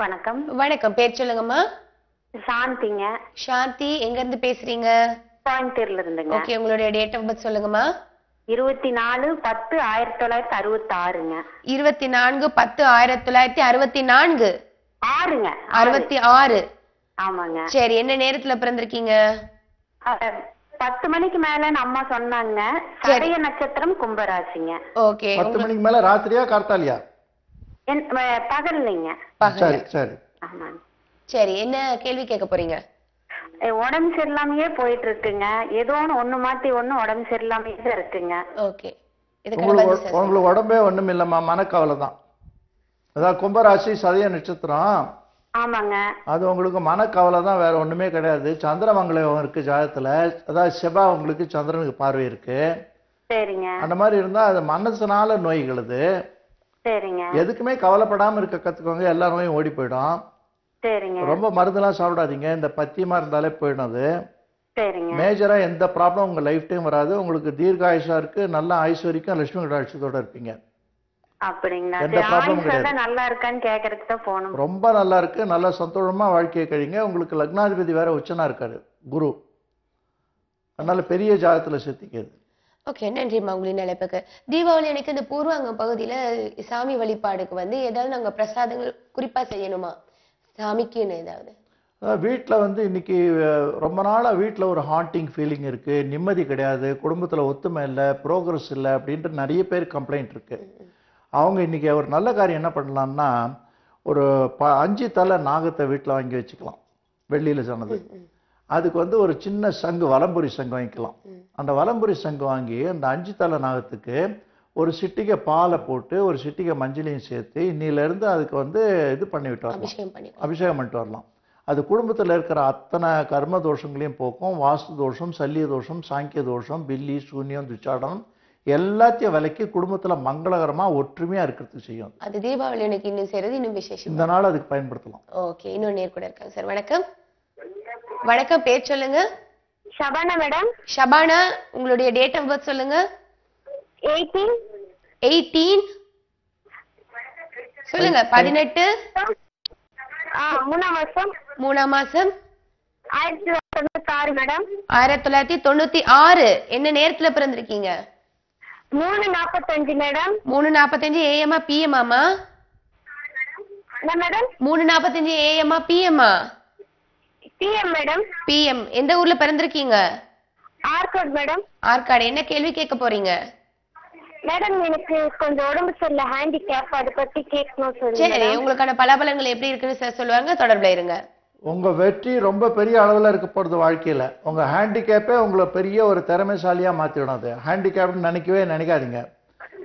வணக்கம். வணக்கம், பேர் சொல்லுங்கம்மா. சாந்திங்க. சாந்தி, எங்க இருந்து பேசுறீங்க? கோயம்புத்தூர்ல இருந்துங்க. ஓகே, உங்களுடைய டேட் ஆஃப் பர்த் சொல்லுங்கம்மா. 24/10/1966ங்க. 24/10/1964. 66. ஆமாங்க. சரி, என்ன நேரத்துல பிறந்திருக்கீங்க? 10 மணிக்கு மேலன்னு அம்மா சொன்னாங்க. சதய நட்சத்திரம் கும்பராசிங்க. ஓகே. 10 மணிக்கு மேல ராத்திரியா கார்த்தாலியா? பகல்லைங்க. சரி சரி. ஆமாங்க. சரி, என்ன கேள்வி கேட்க போறீங்க? உடம்பு சரியில்லாமையே போயிட்டு இருக்குங்க. ஏதோ ஒண்ணு மாத்தி ஒண்ணு உடம்பு சரியில்லாமையே தான் இருக்குங்க. ஓகே. உங்களுக்கு உடம்பே ஒண்ணும் இல்லம்மா, மனக்கவலை தான். அதாவது கும்பராசி சதய நட்சத்திரம். ஆமாங்க. அது உங்களுக்கு மனக்கவலை தான், வேற ஒண்ணுமே கிடையாது. சந்திரமங்கலம் இருக்கு ஜாதகத்துல, அதாவது செவ்வாய் உங்களுக்கு சந்திரனுக்கு பார்வை இருக்கு. சரிங்க. அந்த மாதிரி இருந்தா அது மனசுனால நோய்கள். அது சரிங்க. எதுக்குமே கவலைப்படாம இருக்க கத்துக்கோங்க, எல்லா நோயும் ஓடி போயிடும். சரிங்க. ரொம்ப மருந்தெல்லாம் சாப்பிடாதீங்க, இந்த பத்தியமா இருந்தாலே போயிடும். அது சரிங்க. மேஜரா எந்த ப்ராப்ளம் உங்க லைஃப் டைம் வராது. உங்களுக்கு தீர்காயுஷா இருக்கு, நல்ல ஆயுஷ் வரைக்கும் லட்சுமி கடாட்சத்தோட இருப்பீங்க. அப்படிங்களா? எந்த ப்ராப்ளமும் கிடையாது. நல்லா இருக்கான்னு கேக்குறதுக்கு தான் போணும். ரொம்ப நல்லா இருக்கு, நல்ல சந்தோஷமா வாழ்க்கையை கழிங்க. உங்களுக்கு லக்னாதிபதி வேற உச்சனா இருக்காரு, குரு. அதனால பெரிய ஜாதகத்துல சேர்த்திக்கிறது. ஓகே, நன்றிம்மா உங்களின் அழைப்புக்கு. தீபாவளி அன்னைக்கு இந்த பூர்வாங்கம் பகுதியில சாமி வழிபாடுக்கு வந்து ஏதாவது நாங்க பிரசாதங்கள் குறிப்பா செய்யணுமா சாமிக்குன்னு ஏதாவது? வீட்டில் வந்து இன்னைக்கு ரொம்ப நாளாக வீட்டில் ஒரு ஹாண்டிங் ஃபீலிங் இருக்குது, நிம்மதி கிடையாது, குடும்பத்தில் ஒத்துமை இல்லை, ப்ரோக்ரஸ் இல்லை அப்படின்ட்டு நிறைய பேர் கம்ப்ளைண்ட் இருக்குது. அவங்க இன்னைக்கு ஒரு நல்ல காரியம் என்ன பண்ணலாம்னா, ஒரு 5 தலை நாகத்தை வீட்டில் வாங்கி வச்சுக்கலாம், வெள்ளியில் சொன்னது. அதுக்கு வந்து ஒரு சின்ன சங்கு, வலம்புரி சங்கு வாங்கிக்கலாம். அந்த வலம்புரி சங்கு வாங்கி அந்த 5 தலை நாகத்துக்கு ஒரு சிட்டிகை பாலை போட்டு ஒரு சிட்டிகை மஞ்சளையும் சேர்த்து இன்னிலிருந்து அதுக்கு வந்து இது பண்ணி விட்டு வரலாம், அபிஷேகம் பண்ணிட்டு வரலாம். அது குடும்பத்தில் இருக்கிற அத்தனை கர்ம தோஷங்களையும் போக்கும். வாஸ்து தோஷம், சல்லிய தோஷம், சாங்கிய தோஷம், பில்லி, சூன்யம், துச்சாடனம் எல்லாத்தையும் விலைக்கு குடும்பத்தில் மங்களகரமாக ஒற்றுமையாக இருக்கிறதுக்கு செய்யும். அது தீபாவளி அன்னைக்கு இன்னும் செய்யறது இன்னும் விசேஷம். இந்த நாள் அதுக்கு பயன்படுத்தலாம். ஓகே, இன்னொரு நேர் கூட இருக்காங்க சார். வணக்கம். வணக்கம், பேர் சொல்லுங்க. ஷபானா மேடம். ஷபானா, உங்களுடைய டேட் ஆஃப் பர்த் சொல்லுங்க. 18 சொல்லுங்க. 18 மூணாம் மாசம் 1996 மேடம். 1996. என்ன நேரத்துல பிறந்திருக்கீங்க? 3:45 மேடம். 3:45 ஏஎம்மா பிஎம்மா? என்ன மேடம்? 3:45 ஏஎம்மா பிஎம்மா? PM madam. பிஎம். எந்த ஊர்ல பிறந்திருக்கீங்க? ஆர்காட் மேடம். ஆர்காட். என்ன கேள்வி கேட்க போறீங்க? மேடம், எனக்கு கொஞ்சம் உடம்பு சரியில்லை, ஹேண்டிகேப், அதை பத்தி கேட்கணும். சரி, உங்களுக்கான பலாபலங்கள் எப்படி இருக்குன்னு சார் சொல்லுவாங்க, தொடர்புல இருங்க. உங்க வெற்றி ரொம்ப பெரிய அளவில் இருக்க போறது வாழ்க்கையில. உங்க ஹேண்டிகேப்பே உங்களை பெரிய ஒரு திறமைசாலியா மாத்திடும். அது ஹேண்டிகேப்னு நினைக்காதீங்க.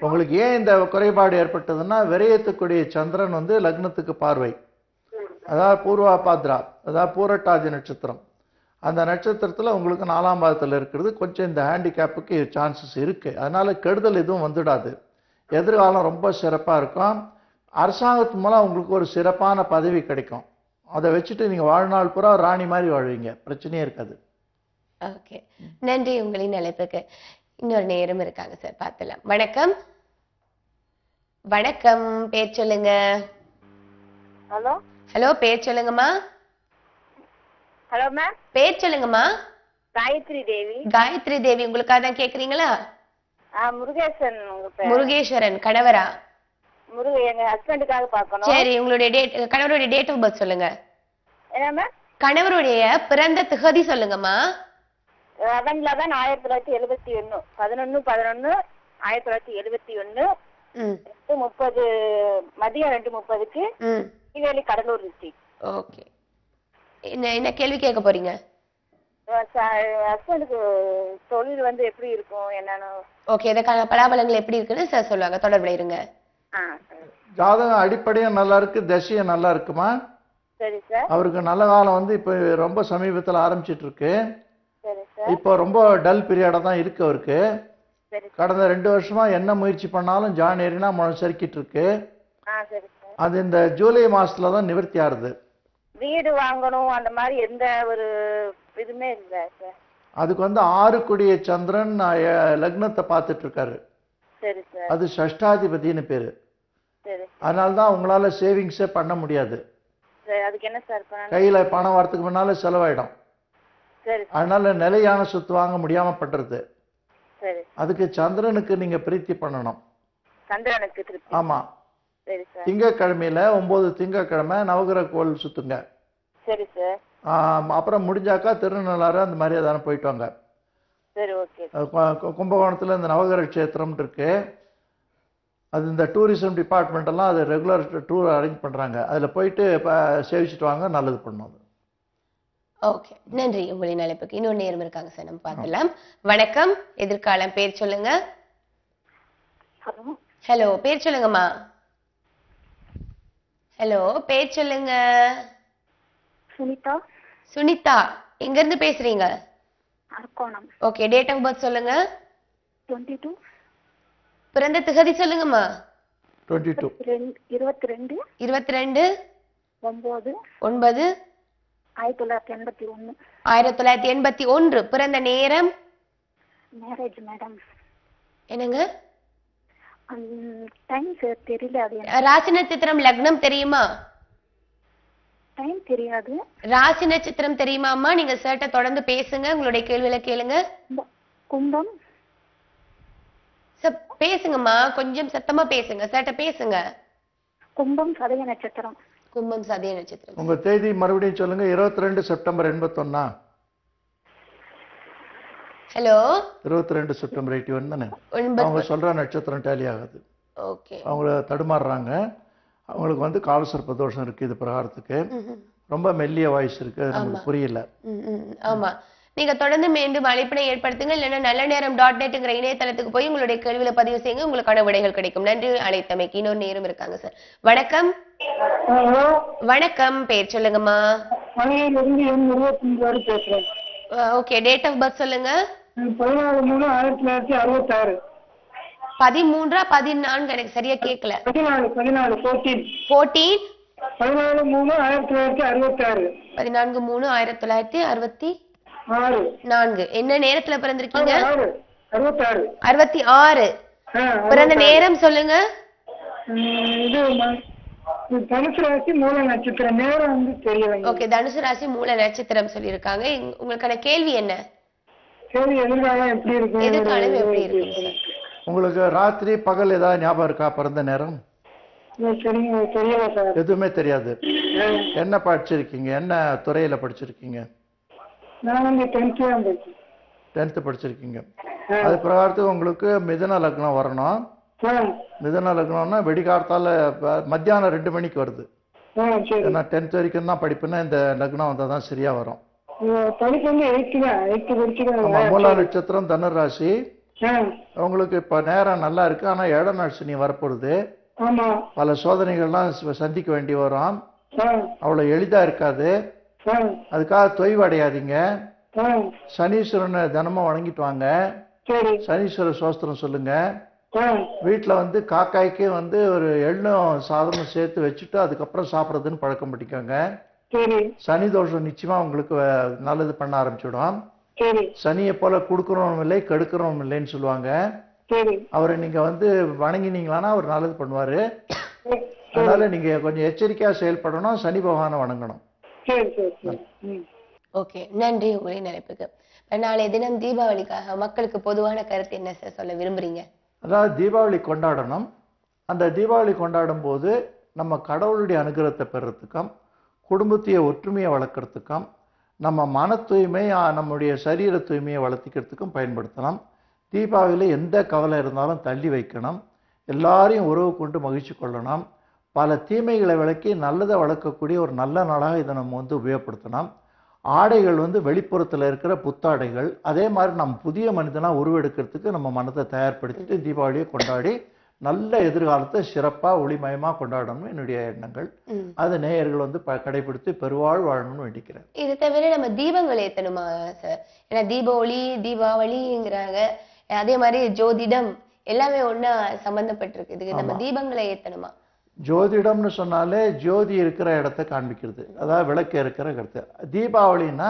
உங்களுக்கு ஏன் இந்த குறைபாடு ஏற்பட்டதுன்னா, விரயத்துக்குரிய சந்திரன் வந்து லக்னத்துக்கு பார்வை, அதாவது பூர்வா பாத்ரா, அதாவது பூரட்டாதி நட்சத்திரம். அந்த நட்சத்திரத்தில் உங்களுக்கு 4ஆம் பாதத்தில் இருக்கிறது. கொஞ்சம் இந்த ஹேண்டிகேப்புக்கு சான்சஸ் இருக்குது. அதனால் கெடுதல் எதுவும் வந்துடாது. எதிர்காலம் ரொம்ப சிறப்பாக இருக்கும். அரசாங்கத்து மூலம் உங்களுக்கு ஒரு சிறப்பான பதவி கிடைக்கும். அதை வச்சுட்டு நீங்கள் வாழ்நாள் பூரா ராணி மாதிரி வாழ்வீங்க, பிரச்சனையே இருக்காது. ஓகே, நன்றி உங்களின் அழைப்புக்கு. இன்னொரு நேரம் இருக்காங்க சார், பார்த்துலாம். வணக்கம். வணக்கம், பேர் சொல்லுங்க. ஹலோ. ஹலோ, பேர் சொல்லுங்கம்மா. Hello ma'am. பேர் சொல்லுங்கம்மா. காயத்ரி தேவி. காயத்ரி தேவி, உங்களுக்காக தான் கேக்குறீங்களா? முருகேசன். முருகேஸ்வரன் கணவரா? எங்க ஹஸ்பண்டுக்காக பார்க்கணும். சரி, உங்களுடைய கணவருடைய டேட் ஆஃப் பர்த் சொல்லுங்க. என்ன மேம்? கணவருடைய பிறந்த திகதி சொல்லுங்கம்மா. 11/11/1971. 11/11/1971. 30 மதியம் 2:30க்கு கடலூர் டிஸ்ட்ரிக்ட். ஓகே, என்ன கேள்வி கேட்க போறீங்க? ஹஸ்பண்டுக்கு தொழில் வந்து எப்படி இருக்கும் என்னன்னு. ஓகே, இதற்கான பலாபலங்கள் எப்படி இருக்குன்னு சார் சொல்லுவாங்க, தொடர்புல இருங்க. ஜாதகம் அடிப்படையா நல்லா இருக்கு, தசையும் நல்லா இருக்குமா? சரி சார். அவருக்கு நல்ல காலம் வந்து இப்போ ரொம்ப சமீபத்தில் ஆரம்பிச்சிட்டு இருக்கு. சரி சார். இப்போ ரொம்ப டல் பீரியடா தான் இருக்கு அவருக்கு. கடந்த 2 வருஷமா என்ன முயற்சி பண்ணாலும் ஜான் ஏறினா முளைச்சரிக்கிட்டு இருக்கு. சரி சார். அது இந்த ஜூலை மாசத்துல தான் நிவர்த்தி ஆறுது. வீடு வாங்கணும் அந்த மாதிரி எந்த ஒரு இதுமே இல்லை சார். அதுக்கு வந்து 6 கூடிய சந்திரன் லக்னத்தை பார்த்துட்டு இருக்காரு. சரி சார். அது ஷஷ்டாதிபதினு பேரு. சரி. அதனால தான் உங்களால சேவிங்ஸே பண்ண முடியாது. சரி, அதுக்கு என்ன சார் பண்ணணும்? கையில பணம் வரதுக்கு முன்னால செலவாயிடும். சரி. அதனால நிலையான சொத்து வாங்க முடியாம பண்றது. சரி. அதுக்கு சந்திரனுக்கு நீங்க பிரீத்தி பண்ணணும். சந்திரனுக்கு திருப்தி. ஆமா. சரி சார். திங்கக்கிழமையில 9 திங்கக்கிழமை நவகிரக கோவில் சுத்துங்க. சரி சார். அப்புறம் முடிஞ்சாக்கா திருநள்ளாறு அந்த மாதிரி ஏதாவது போயிட்டு வாங்க. சரி, ஓகே. கும்பகோணத்துல இந்த நவகிரக கஷேத்திரம் இருக்கு. அது இந்த டூரிசம் டிபார்ட்மெண்ட் எல்லாம் அது ரெகுலர் டூர் அரேஞ்ச் பண்றாங்க. அதுல போயிட்டு சேவிச்சுட்டு வாங்க, நல்லது பண்ணும். ஓகே, நன்றி உங்களின் அழைப்புக்கு. இன்னொரு நேரம் இருக்காங்க சார், நம்ம பார்க்கலாம். வணக்கம், எதிர்காலம். பேர் சொல்லுங்க. ஹலோ, பேர் சொல்லுங்கம்மா. ஹலோ, பேர் சொல்லுங்க. சுனிதா. சுனிதா, எங்க இருந்து பேசுறீங்க? Arakkonam. Okay, date of birth சொல்லுங்க. 22. பிறந்த திகதி சொல்லுங்கம்மா. 22. 22. 22. 9. 9. 1981. 1981. பிறந்த நேரம்? Marriage madam. என்னங்க? டைம் தெரியல. அது ராசி நட்சத்திரம் லக்னம் தெரியுமா? டைம் தெரியாது. ராசி நட்சத்திரம் தெரியுமாம்மா? நீங்க சர்ட்ட தொடர்ந்து பேசுங்க, உங்களுடைய கேள்வியில கேளுங்க. கும்பம். பேசுங்கம்மா, கொஞ்சம் சத்தமா பேசுங்க, சர்ட்ட பேசுங்க. கும்பம் சதய நட்சத்திரம். கும்பம் சதய நட்சத்திரம். உங்க தேதி மறுபடியும் சொல்லுங்க. 22 செப்டம்பர் 81. ஹலோ, 22 செப்டம்பர் 81 தானே? அவங்க சொல்ற நட்சத்திரம் டேலி ஆகுது. ஓகே. அவங்க தடுமாறுறாங்க. அவங்களுக்கு வந்து காலசர்ப்ப தோஷம் இருக்கு. இது பிரகாரத்துக்கு ரொம்ப மெல்லிய வாய்ஸ் இருக்கு, நமக்கு புரியல. ஆமா, நீங்க தொடர்ந்து மீண்டும் அழைப்பினை ஏற்படுத்துங்க, இல்லைன்னா நல்ல நேரம் .netங்கிற இணையதளத்துக்கு போய் உங்களுடைய கேள்வியில பதிவு செய்யுங்க, உங்களுக்கான விடைகள் கிடைக்கும். நன்றி அழைத்தமைக்கு. இன்னொரு நேரம் இருக்காங்க சார். வணக்கம். வணக்கம், பேர் சொல்லுங்கம்மா. ஓகே, டேட் ஆஃப் பர்த் சொல்லுங்க. 14/3/1966. 13 14 எனக்கு சரியா கேட்கல. 14. 14. 14/3/1966. 14/3/1964. என்ன நேரத்துல பிறந்திருக்கீங்க? 66. 66. பிறந்த நேரம் சொல்லுங்க. இது தனுசு ராசி மூல நட்சத்திரம். நேரம் வந்து தெரியல. ஓகே, தனுசு ராசி மூல நட்சத்திரம் சொல்லியிருக்காங்க. உங்களுக்கான கேள்வி என்ன? கேள்வி எதிர்காலம் எப்படி இருக்கு? எதிர்காலம் எப்படி இருக்கு? உங்களுக்கு ராத்திரி பகல் ஏதாவது ஞாபகம் இருக்கா? பிறந்த நேரம் எதுவுமே தெரியாது. என்ன படிச்சிருக்கீங்க? என்ன துறையில படிச்சிருக்கீங்க? நான் வந்து 10th படிச்சிருக்கீங்க. அது பிரகாரத்துக்கு உங்களுக்கு மிதுன லக்னம் வரணும். மிதுன லக்னம்னா வெடிகாலத்தால மத்தியானம் 2 மணிக்கு வருது. ஏன்னா 10th வரைக்கும் தான் படிப்புன்னா இந்த லக்னம் வந்தால் தான் சரியா வரும். மூல நட்சத்திரம் தனுர் ராசி. உங்களுக்கு இப்ப நேரம் நல்லா இருக்கு, ஆனா 7ஆம் நாள் சனி வரப்போகுது. பல சோதனைகள்லாம் சந்திக்க வேண்டி வரும். அவ்வளவு எளிதா இருக்காது. அதுக்காக தொய்வடையாதீங்க. சனீஸ்வரனை தினமும் வணங்கிட்டு வாங்க. சனீஸ்வர சோஸ்திரம் சொல்லுங்க. வீட்டுல வந்து காக்காய்க்கு வந்து ஒரு எள்ளும் சாதமும் சேர்த்து வச்சுட்டு அதுக்கப்புறம் சாப்பிட்றதுன்னு பழக்கம் பண்ணிக்கோங்க. சனி தோஷம் நிச்சயமா உங்களுக்கு நல்லது பண்ண ஆரம்பிச்சிடும். சனியை போல கொடுக்கறவனும் இல்லை கெடுக்கிறவனும் இல்லைன்னு சொல்லுவாங்க. அவரை நீங்க வந்து வணங்கினீங்களான்னா அவர் நல்லது பண்ணுவாரு. அதனால நீங்க கொஞ்சம் எச்சரிக்கையா செயல்படணும். சனி பகவானை வணங்கணும். ஓகே, நன்றி உங்களின் நினைப்புக்கு. நாளைய தினம் தீபாவளிக்காக மக்களுக்கு பொதுவான கருத்து என்ன சார் சொல்ல விரும்புறீங்க? அதாவது தீபாவளி கொண்டாடணும். அந்த தீபாவளி கொண்டாடும் போது நம்ம கடவுளுடைய அனுகிரகத்தை பெறறதுக்கும் குடும்பத்தைய ஒற்றுமையை வளர்க்கறதுக்கும் நம்ம மன தூய்மை நம்முடைய சரீர தூய்மையை வளர்த்திக்கிறதுக்கும் பயன்படுத்தலாம். தீபாவளியில் எந்த கவலை இருந்தாலும் தள்ளி வைக்கணும். எல்லாரையும் உறவு கொண்டு மகிழ்ச்சி கொள்ளணும். பல தீமைகளை விளக்கி நல்லதை வளர்க்கக்கூடிய ஒரு நல்ல நாளாக இதை நம்ம வந்து உபயோகப்படுத்தணும். ஆடைகள் வந்து வெளிப்புறத்துல இருக்கிற புத்தாடைகள். அதே மாதிரி நம்ம புதிய மனிதனா உருவெடுக்கிறதுக்கு நம்ம மனதை தயார்படுத்திட்டு தீபாவளியை கொண்டாடி நல்ல எதிர்காலத்தை சிறப்பா ஒளிமயமா கொண்டாடணும் என்னுடைய எண்ணங்கள். அது நேயர்கள் வந்து கடைபிடித்து பெருவாழ் வாழணும்னு வேண்டிக்கிறேன். இது தவிர நம்ம தீபங்கள் ஏத்தணுமா சார்? ஏன்னா தீபாவளி தீபாவளிங்கிறாங்க, அதே மாதிரி ஜோதிடம் எல்லாமே ஒண்ணா சம்பந்தப்பட்டிருக்கு. இதுக்கு நம்ம தீபங்களை ஏத்தணுமா? ஜோதிடம்னு சொன்னாலே ஜோதி இருக்கிற இடத்தை காண்பிக்கிறது, அதாவது விளக்கு இருக்கிற இடத்தை. தீபாவளின்னா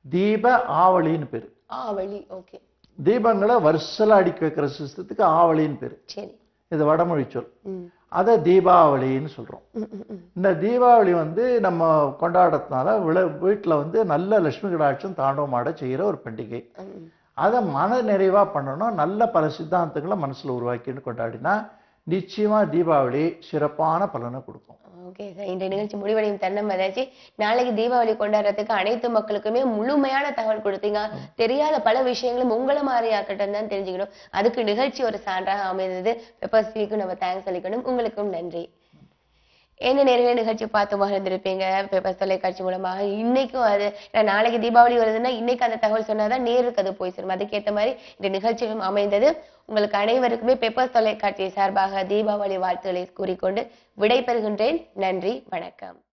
தீப ஆவளின்னு பேரு. ஆவளி, ஓகே. தீபங்களை வருஷல அடுக்கி வைக்கிற சிஸ்டத்துக்கு ஆவளின்னு பேரு. சரி. இது வடமொழி சொல். அதை தீபாவளின்னு சொல்றோம். இந்த தீபாவளி வந்து நம்ம கொண்டாடுறதுனால வீட்டுல வந்து நல்ல லட்சுமி கடாட்சம் தாண்டவமாட செய்யற ஒரு பண்டிகை. அதை மன நிறைவா பண்ணணும். நல்ல பல சித்தாந்தங்களை மனசுல உருவாக்கின்னு கொண்டாடினா நிச்சயமா தீபாவளி சிறப்பான பலனை கொடுக்கும். ஓகே சார், இந்த நிகழ்ச்சி முடிவடையும் தருணம் ஏதாச்சு. நாளைக்கு தீபாவளி கொண்டாடுறதுக்கு அனைத்து மக்களுக்குமே முழுமையான தகவல் கொடுத்தீங்க. தெரியாத பல விஷயங்களும் உங்களை மாதிரி ஆக்கட்டும் தான் தெரிஞ்சுக்கணும். அதுக்கு நிகழ்ச்சி ஒரு சான்றாக அமைந்தது. பெப்பர்ஸ் டிவிக்கும் நம்ம தேங்க்ஸ் சொல்லிக்கணும். உங்களுக்கும் நன்றி. என்ன நேரடியாக நிகழ்ச்சி பார்த்து மகிழ்ந்திருப்பீங்க பெப்பர்ஸ் தொலைக்காட்சி மூலமாக. இன்னைக்கும் அது நாளைக்கு தீபாவளி வருதுன்னா இன்னைக்கு அந்த தகவல் சொன்னாதான் நேருக்கு அது போய் சேரும். அதுக்கேற்ற மாதிரி இந்த நிகழ்ச்சியும் அமைந்தது. உங்களுக்கு அனைவருக்குமே பெப்பர்ஸ் தொலைக்காட்சி சார்பாக தீபாவளி வாழ்த்துக்களை கூறிக்கொண்டு விடை பெறுகின்றேன். நன்றி, வணக்கம்.